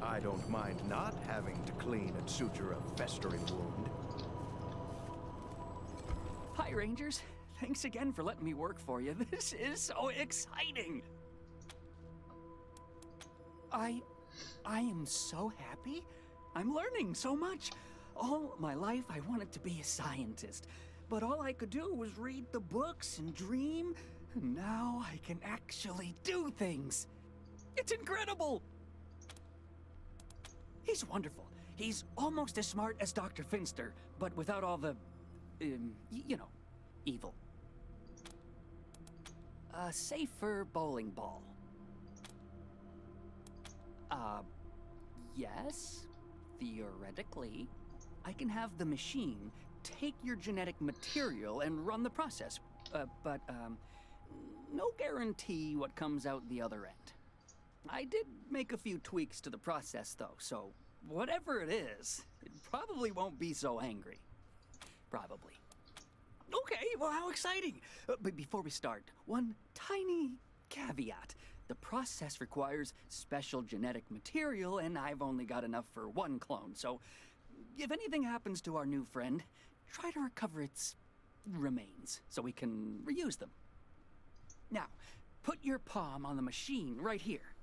I don't mind not having to clean and suture a festering wound. Hi, Rangers. Thanks again for letting me work for you. This is so exciting. I am so happy. I'm learning so much. All my life, I wanted to be a scientist, but all I could do was read the books and dream. And now I can actually do things. It's incredible. He's wonderful. He's almost as smart as Dr. Finster, but without all the, you know, evil. A safer bowling ball. Yes, theoretically. I can have the machine take your genetic material and run the process, but no guarantee what comes out the other end. I did make a few tweaks to the process, though, so whatever it is, it probably won't be so angry. Probably. Okay, well, how exciting! But before we start, one tiny caveat. The process requires special genetic material, and I've only got enough for one clone, so if anything happens to our new friend, try to recover its remains so we can reuse them. Now, put your palm on the machine right here.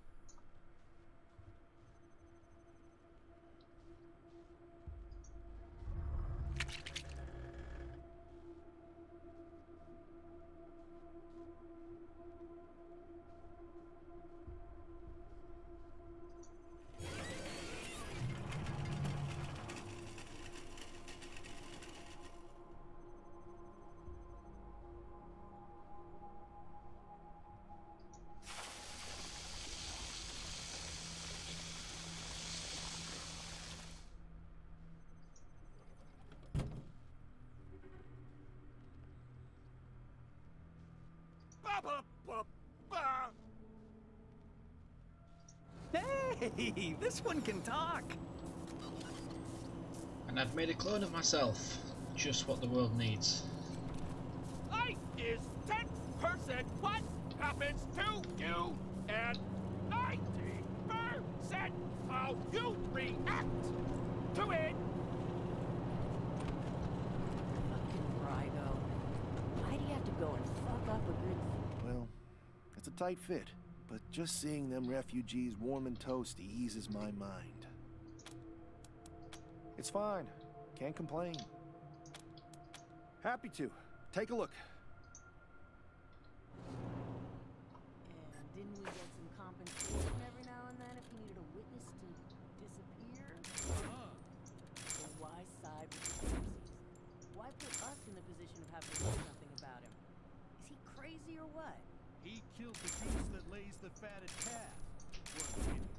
Hey, this one can talk. And I've made a clone of myself. Just what the world needs. Life is 10% what happens to you, and 90% how you react to it. Fucking Rygo. Why do you have to go and fuck up a good... Well, it's a tight fit, but just seeing them refugees warm and toasty eases my mind. It's fine. Can't complain. Happy to. Take a look. And didn't we get some compensation every now and then if you needed a witness to disappear? So why side with the gypsies? Why put us in the position of having to do something about him? Is he crazy or what? He killed the beast that lays the fatted calf. What an idiot.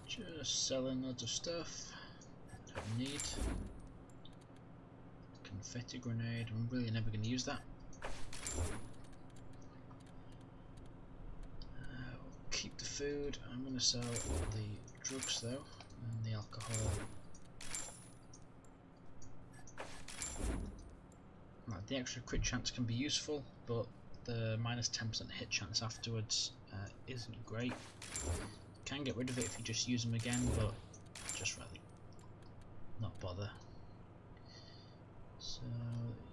Just selling loads of stuff. Don't need. Confetti grenade. I'm really never going to use that. We'll keep the food. I'm going to sell the drugs though, and the alcohol. Right, the extra crit chance can be useful, but the minus 10% hit chance afterwards isn't great. Can get rid of it if you just use them again, but just rather not bother. So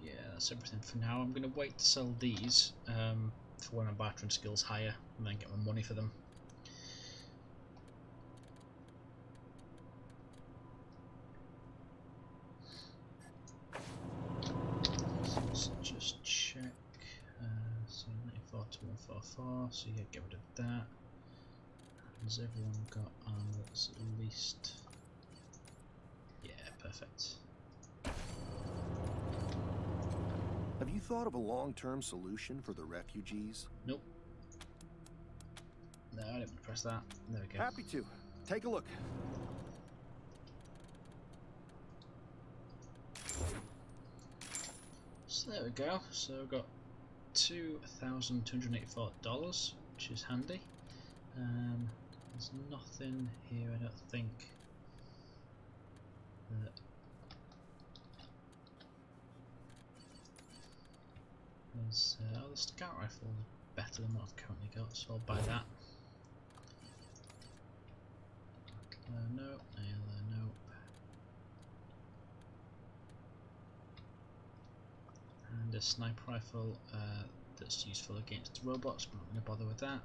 yeah, that's everything for now. I'm going to wait to sell these. for when my bartering skill's higher, and then get my money for them. So let's just check. So 94 to 144, so yeah, get rid of that. Has everyone got armor that's at least... Yeah, perfect. Have you thought of a long-term solution for the refugees? Nope. No, I didn't press that. There we go. Happy to. Take a look. So there we go. So we've got $2,284, which is handy. There's nothing here, I don't think. That there's, the scout rifle is better than what I've currently got, so I'll buy that. Nope, nope. And a sniper rifle that's useful against robots, but I'm not going to bother with that.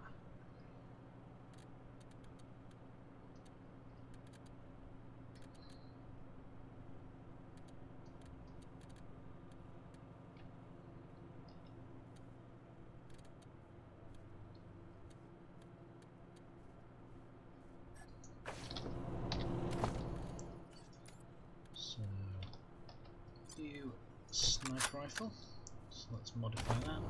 Sniper rifle, so let's modify that.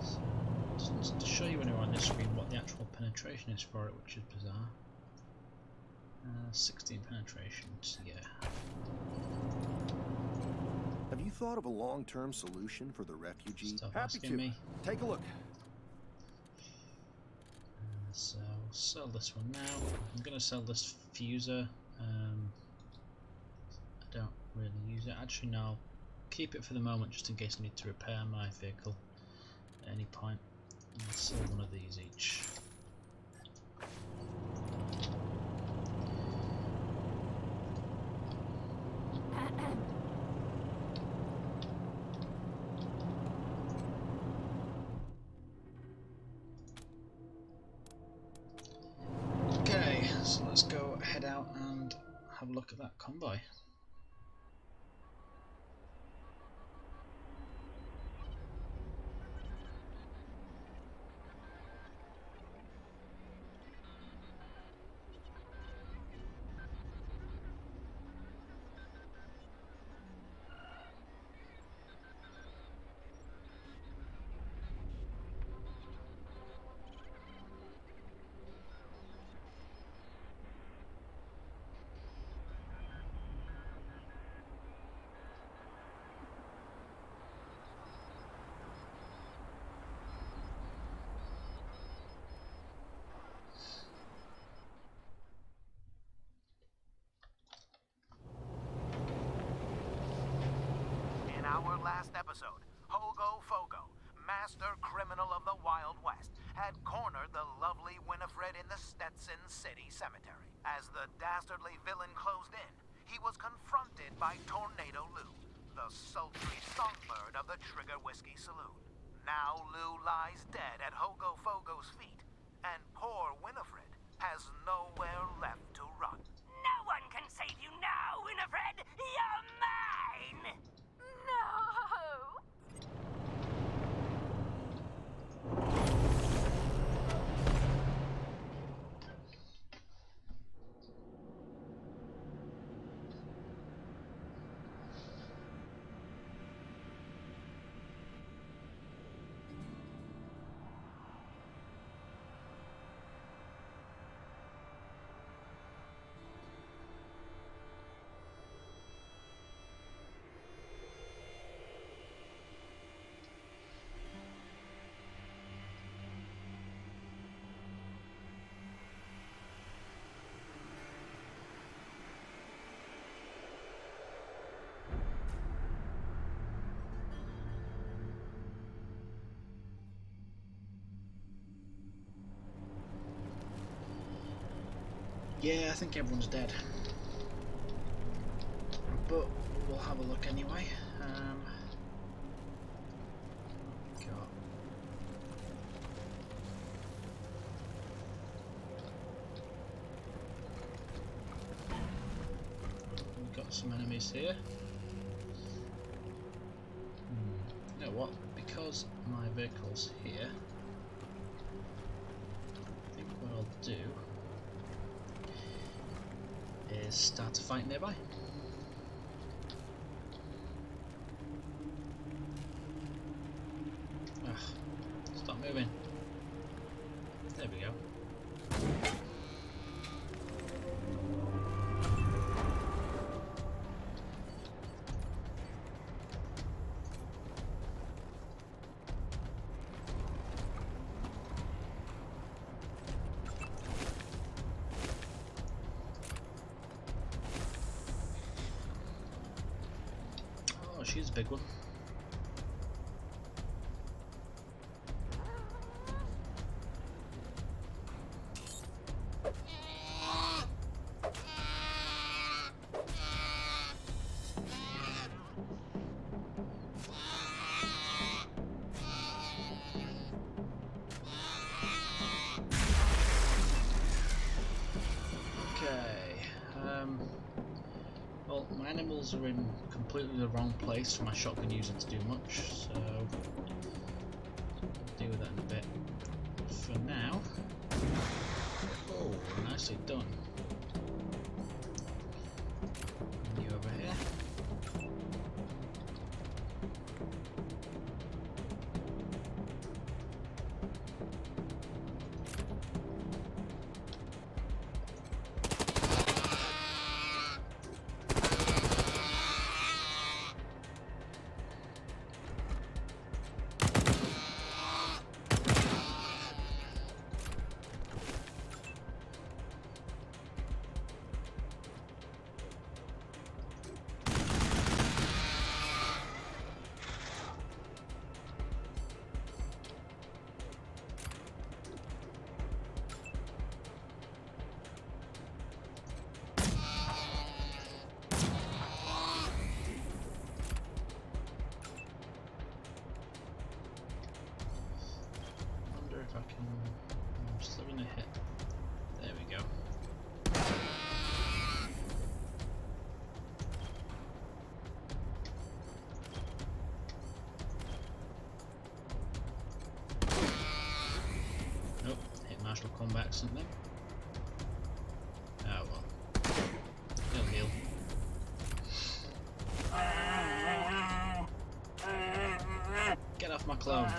So it doesn't show you anywhere on this screen what the actual penetration is for it, which is bizarre. 16 penetration, so yeah. Have you thought of a long-term solution for the refugees? Stop Happy asking to. me. Take a look. So I'll sell this one now. I'm going to sell this fuser. I don't really use it. Actually, no, I'll keep it for the moment just in case I need to repair my vehicle at any point. I'll sell one of these each. So let's go head out and have a look at that convoy. In our last episode, Hogo Fogo, master criminal of the Wild West, had cornered the lovely Winifred in the Stetson City Cemetery. As the dastardly villain closed in, he was confronted by Tornado Lou, the sultry songbird of the Trigger Whiskey Saloon. Now Lou lies dead at Hogo Fogo's feet, and poor Winifred has nowhere left to run. No one can save you now, Winifred! You're mine! No! Yeah, I think everyone's dead. we'll have a look anyway. We've got some enemies here. You know what? Because my vehicle's here, I think what I'll do is start a fight nearby. Stop moving. There we go. Oh, she's a big one. Well, my animals are in completely the wrong place for my shotgun user to do much, so I'll deal with that in a bit. For now, oh, nicely done. And you over here. If I can, I'm still gonna hit. There we go. Nope, hit martial combat accidentally. Oh well. He'll heal. Get off my clone.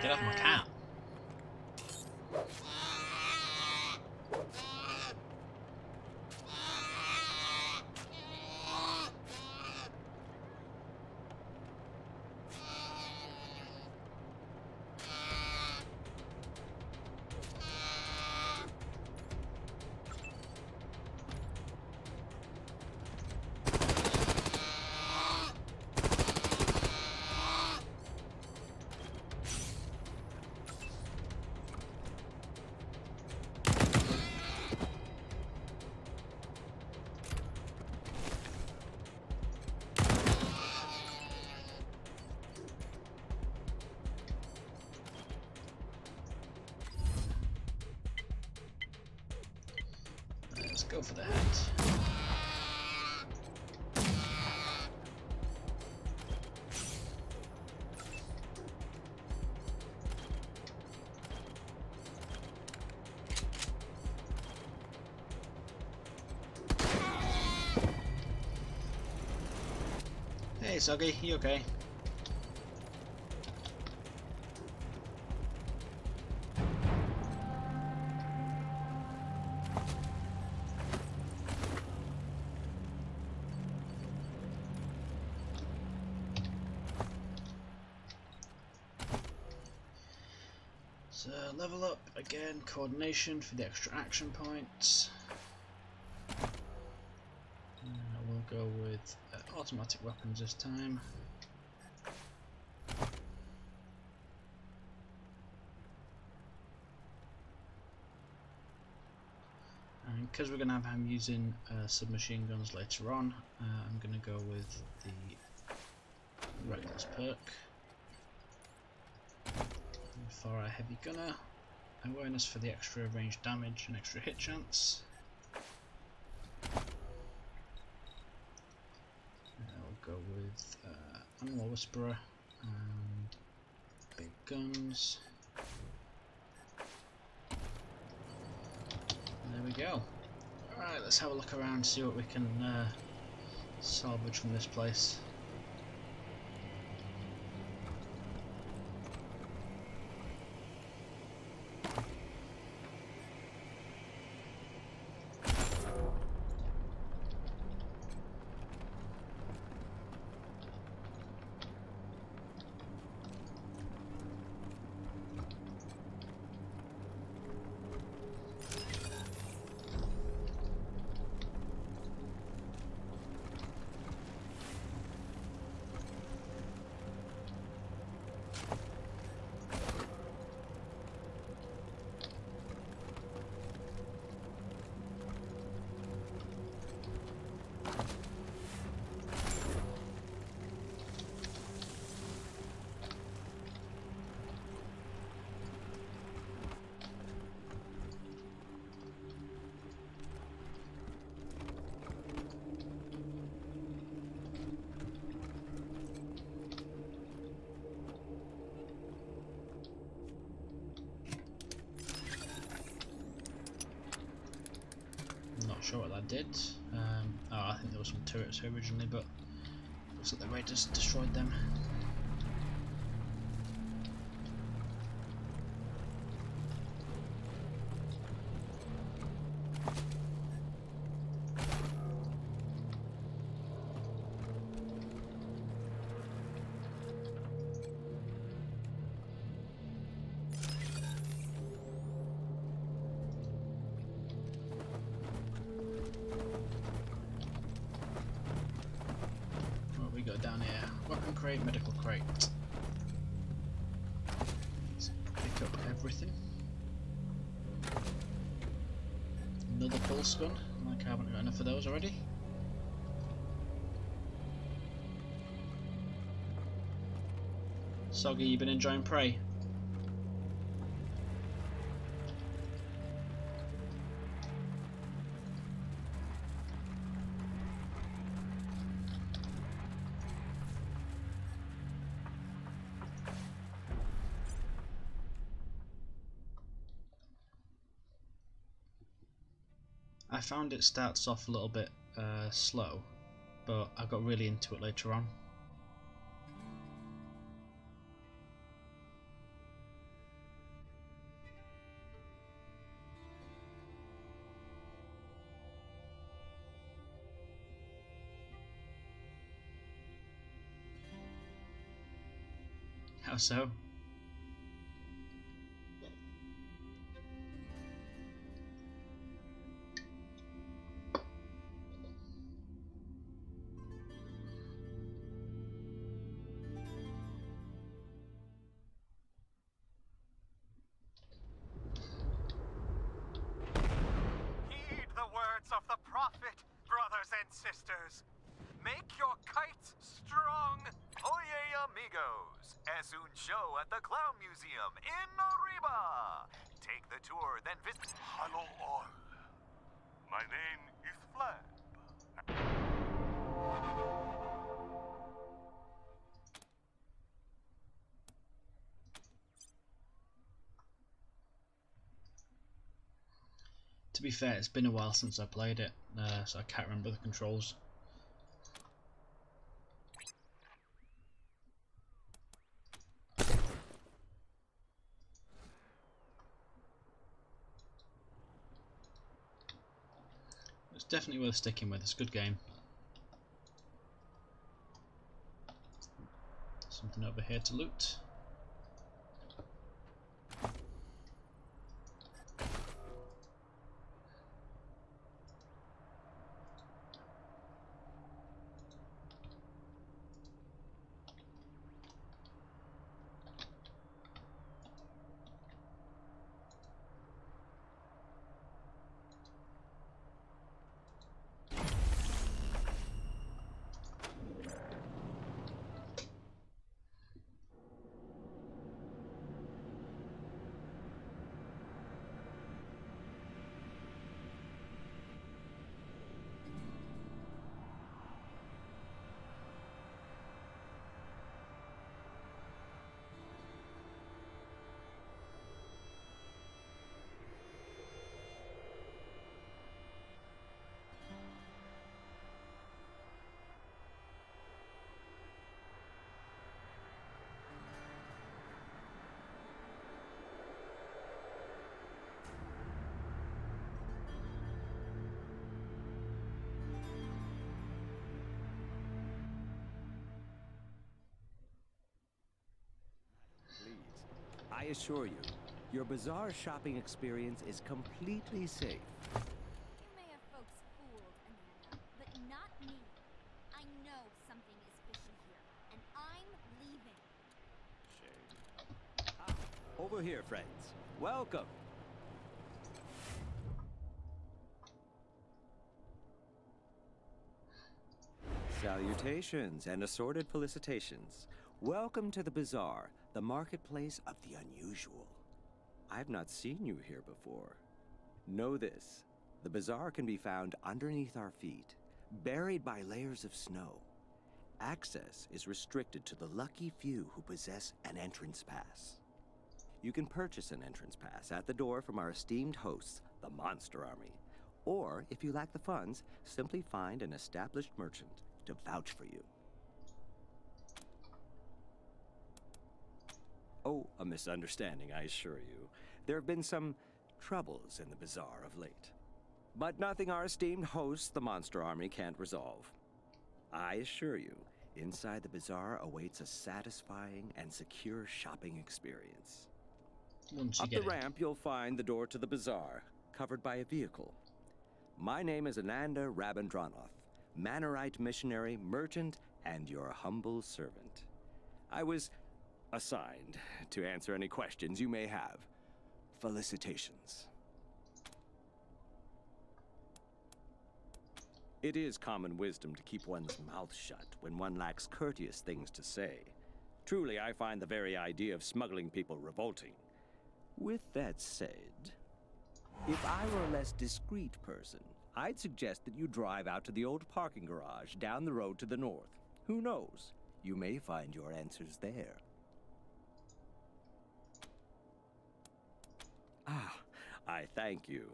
Get off my cat. Let's go for the hat. Hey Soggy, you okay? So level up again, coordination for the extra action points. We'll go with automatic weapons this time. And because we're going to have him using submachine guns later on, I'm going to go with the Reckless perk. And for our heavy gunner, awareness for the extra range damage and extra hit chance. I'll go with Animal Whisperer and big guns. There we go. Alright, let's have a look around, see what we can salvage from this place. Not sure what that did. Oh, I think there were some turrets here originally, but looks like the raiders destroyed them. Down here, weapon crate, medical crate. Let's pick up everything. Another pulse gun, like I haven't got enough of those already. Soggy, you been enjoying Prey? I found it starts off a little bit slow, but I got really into it later on. How so? Of the Prophet, brothers and sisters. Make your kites strong. Oye, amigos. As un show at the Clown Museum in Arriba. Take the tour, then visit. Hello all. My name is Flab. To be fair, it's been a while since I played it, so I can't remember the controls. It's definitely worth sticking with, it's a good game. Something over here to loot. I assure you, your bazaar shopping experience is completely safe. You may have folks fooled, Amanda, but not me. I know something is fishy here, and I'm leaving. Shame. Over here, friends. Welcome. Salutations and assorted felicitations. Welcome to the bazaar, the marketplace of the unusual. I've not seen you here before. Know this, the bazaar can be found underneath our feet, buried by layers of snow. Access is restricted to the lucky few who possess an entrance pass. You can purchase an entrance pass at the door from our esteemed hosts, the Monster Army. Or, if you lack the funds, simply find an established merchant to vouch for you. Oh, a misunderstanding, I assure you. There have been some troubles in the bazaar of late. But nothing our esteemed hosts, the Monster Army, can't resolve. I assure you, inside the bazaar awaits a satisfying and secure shopping experience. Up the ramp, you'll find the door to the bazaar, covered by a vehicle. My name is Ananda Rabindranath, Manorite missionary, merchant, and your humble servant. I was assigned to answer any questions you may have. Felicitations. It is common wisdom to keep one's mouth shut when one lacks courteous things to say. Truly, I find the very idea of smuggling people revolting. With that said, if I were a less discreet person, I'd suggest that you drive out to the old parking garage down the road to the north. Who knows? You may find your answers there. Ah, I thank you.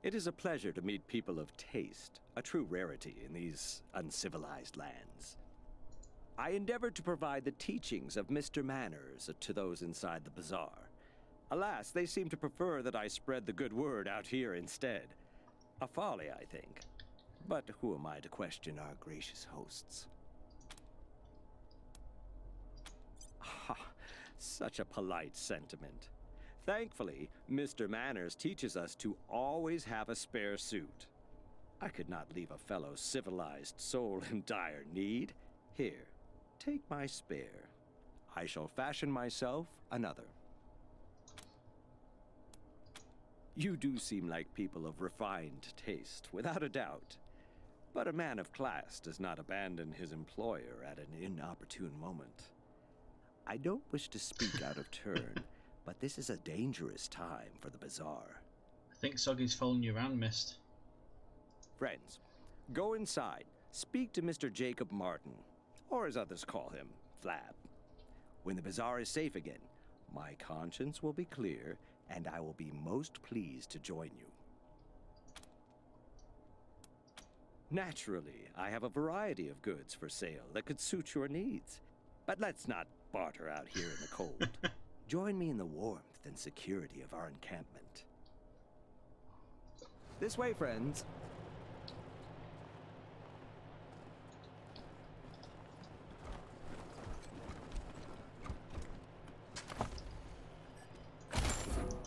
It is a pleasure to meet people of taste, a true rarity in these uncivilized lands. I endeavored to provide the teachings of Mr. Manners to those inside the bazaar. Alas, they seem to prefer that I spread the good word out here instead. A folly, I think. But who am I to question our gracious hosts? Ah, such a polite sentiment. Thankfully, Mr. Manners teaches us to always have a spare suit. I could not leave a fellow civilized soul in dire need. Here, take my spare. I shall fashion myself another. You do seem like people of refined taste, without a doubt. But a man of class does not abandon his employer at an inopportune moment. I don't wish to speak out of turn, but this is a dangerous time for the bazaar. I think Soggy's following you around, Mist. Friends, go inside, speak to Mr. Jacob Martin, or as others call him, Flab. When the bazaar is safe again, my conscience will be clear, and I will be most pleased to join you. Naturally, I have a variety of goods for sale that could suit your needs. But let's not barter out here in the cold. Join me in the warmth and security of our encampment. This way, friends.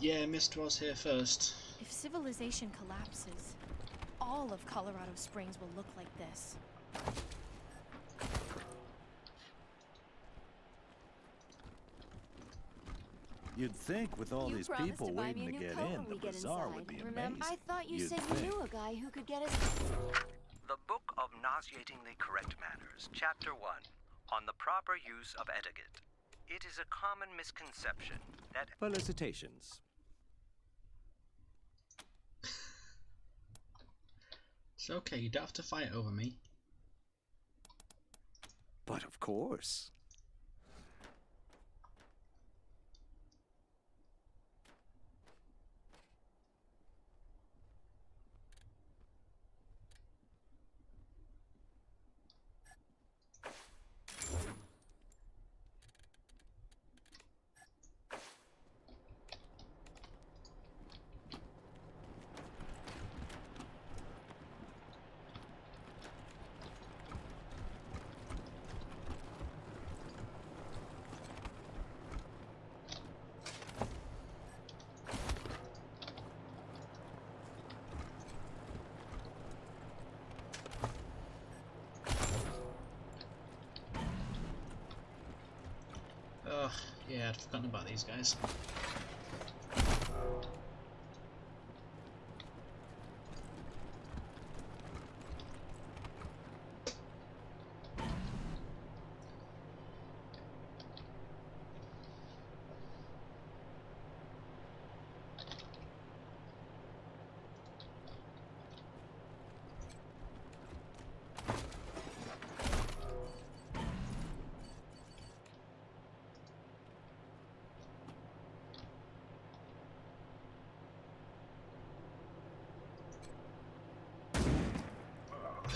Yeah, Mist was here first. If civilization collapses, all of Colorado Springs will look like this. You'd think with all these people waiting to get in, the bazaar would be amazing. I thought you said you knew a guy who could get us... The Book of Nauseatingly Correct Manners, Chapter 1, on the proper use of etiquette. It is a common misconception that... Felicitations. It's okay, you don't have to fight over me. But of course. Yeah, I'd forgotten about these guys.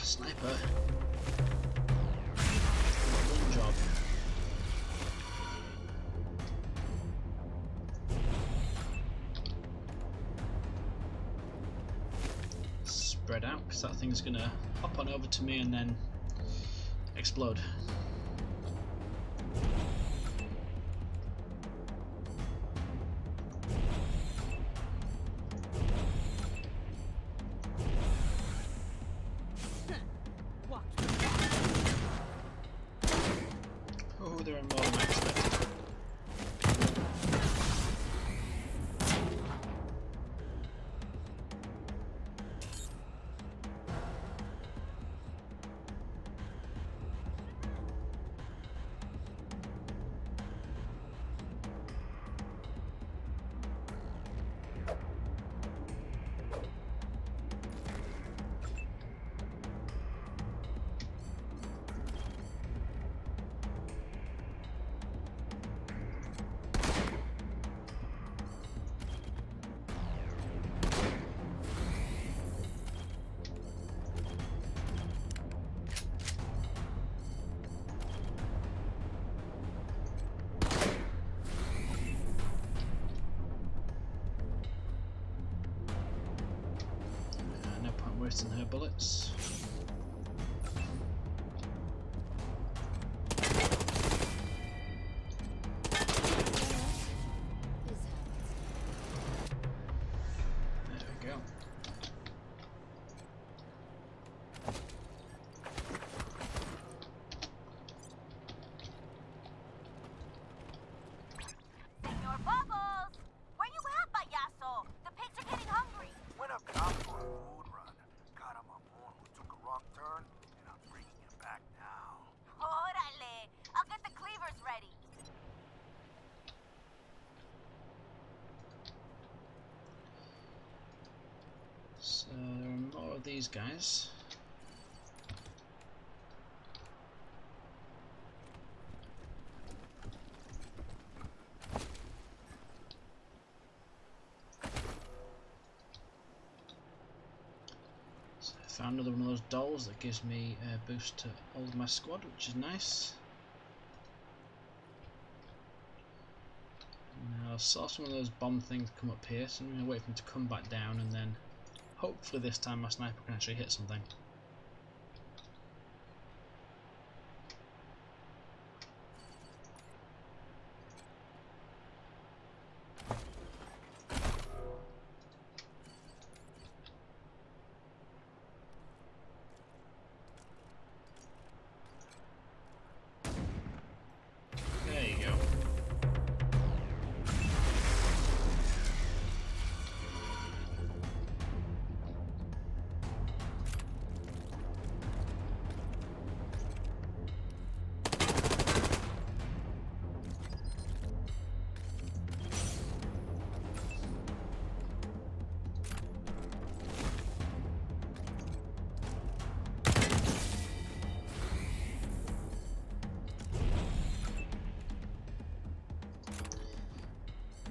Sniper. One job. Spread out, because that thing's gonna hop on over to me and then explode. Oh, there are more than I expected. No point wasting her bullets. There we go. Senor Bubbles! Where you at, payaso? The pigs are getting hungry. Went up top for a food run. Got him a moon who took a wrong turn, and I'm bringing him back now. Órale! I'll get the cleavers ready. So there are more of these guys. So I found another one of those dolls that gives me a boost to all of my squad, which is nice. Now I saw some of those bomb things come up here, so I'm going to wait for them to come back down, and then hopefully this time my sniper can actually hit something. There you go.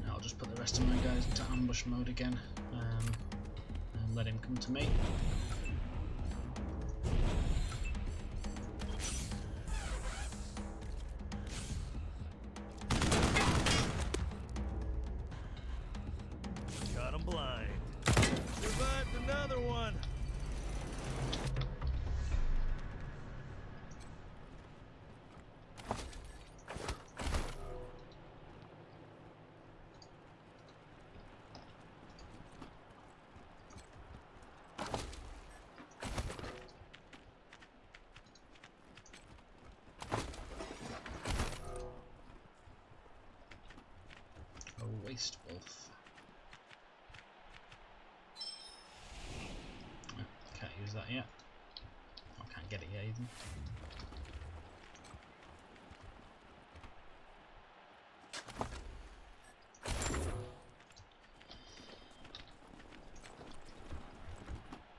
Now I'll just put the rest of my guys into ambush mode again, and let him come to me. Got him blind. Survived another one. Waste Wolf. Oh, can't use that yet. I can't get it yet even.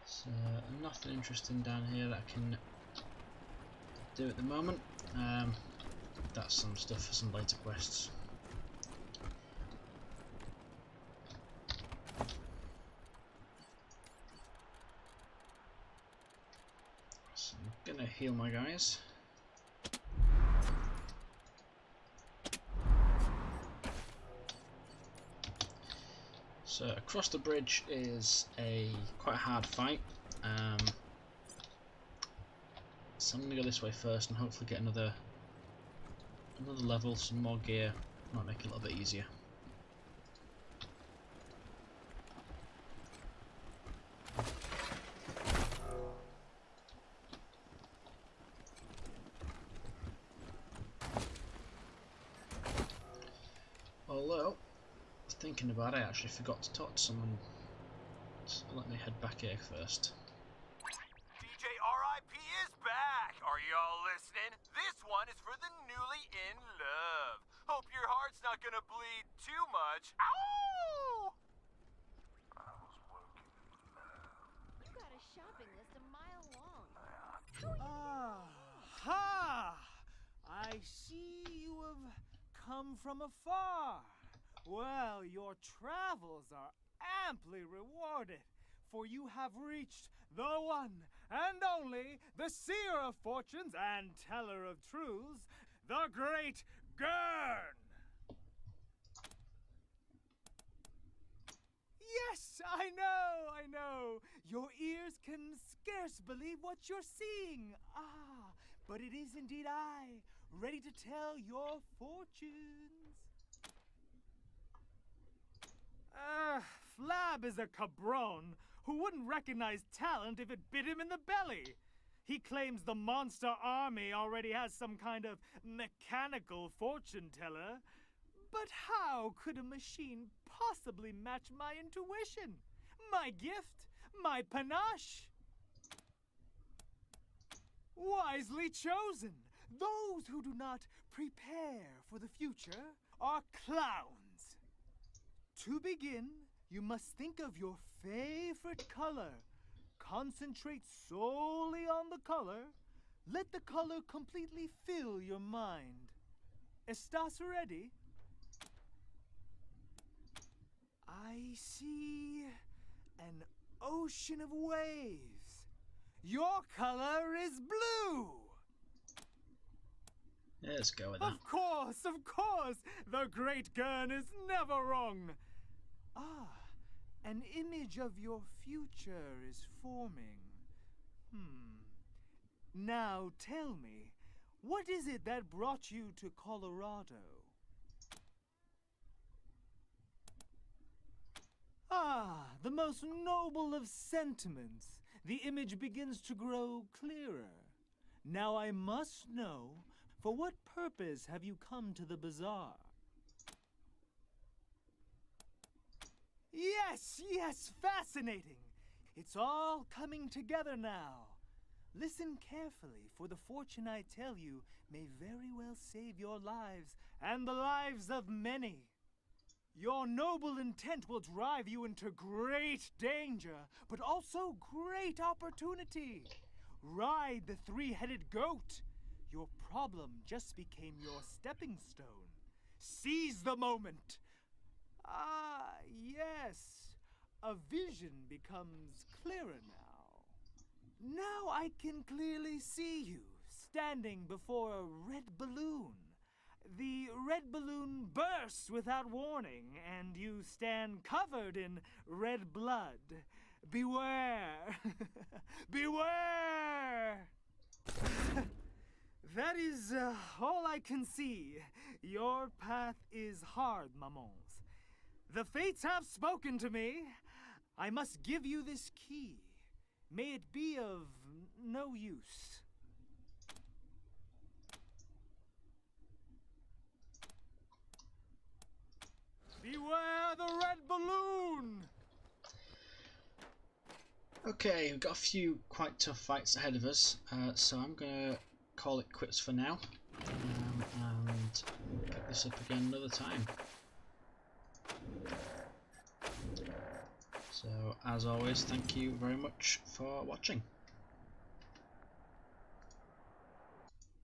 So nothing interesting down here that I can do at the moment. That's some stuff for some later quests. So I'm gonna heal my guys. So across the bridge is a quite a hard fight. So I'm gonna go this way first and hopefully get another level, some more gear, might make it a little bit easier. Although, thinking about it, I actually forgot to talk to someone. So let me head back here first. DJ RIP is back! Are y'all listening? This one is for the newly in love. Hope your heart's not gonna bleed too much. Ow! You got a shopping list a mile long. Ha! I see you have come from afar. Well, your travels are amply rewarded, for you have reached the one and only, the seer of fortunes and teller of truths, the great Gurn! Yes, I know. Your ears can scarce believe what you're seeing. Ah, but it is indeed I, ready to tell your fortunes. Flab is a cabron who wouldn't recognize talent if it bit him in the belly. He claims the monster army already has some kind of mechanical fortune teller. But how could a machine possibly match my intuition? My gift? My panache? Wisely chosen. Those who do not prepare for the future are clowns. To begin, you must think of your favorite color. Concentrate solely on the color. Let the color completely fill your mind. ¿Estás ready? I see an ocean of waves. Your color is blue. Yeah, let's go with that. Of course. The great Gurn is never wrong. Ah, an image of your future is forming. Now tell me, what is it that brought you to Colorado? Ah, the most noble of sentiments. The image begins to grow clearer. Now I must know, for what purpose have you come to the bazaar? Yes, fascinating. It's all coming together now. Listen carefully, for the fortune I tell you may very well save your lives and the lives of many. Your noble intent will drive you into great danger, but also great opportunity. Ride the three-headed goat. Your problem just became your stepping stone. Seize the moment. Ah, yes. A vision becomes clearer now. Now I can clearly see you, standing before a red balloon. The red balloon bursts without warning, and you stand covered in red blood. Beware! Beware! That is all I can see. Your path is hard, mamans. The fates have spoken to me. I must give you this key. May it be of no use. Beware! Okay, we've got a few quite tough fights ahead of us, so I'm going to call it quits for now, and pick this up again another time. So, as always, thank you very much for watching.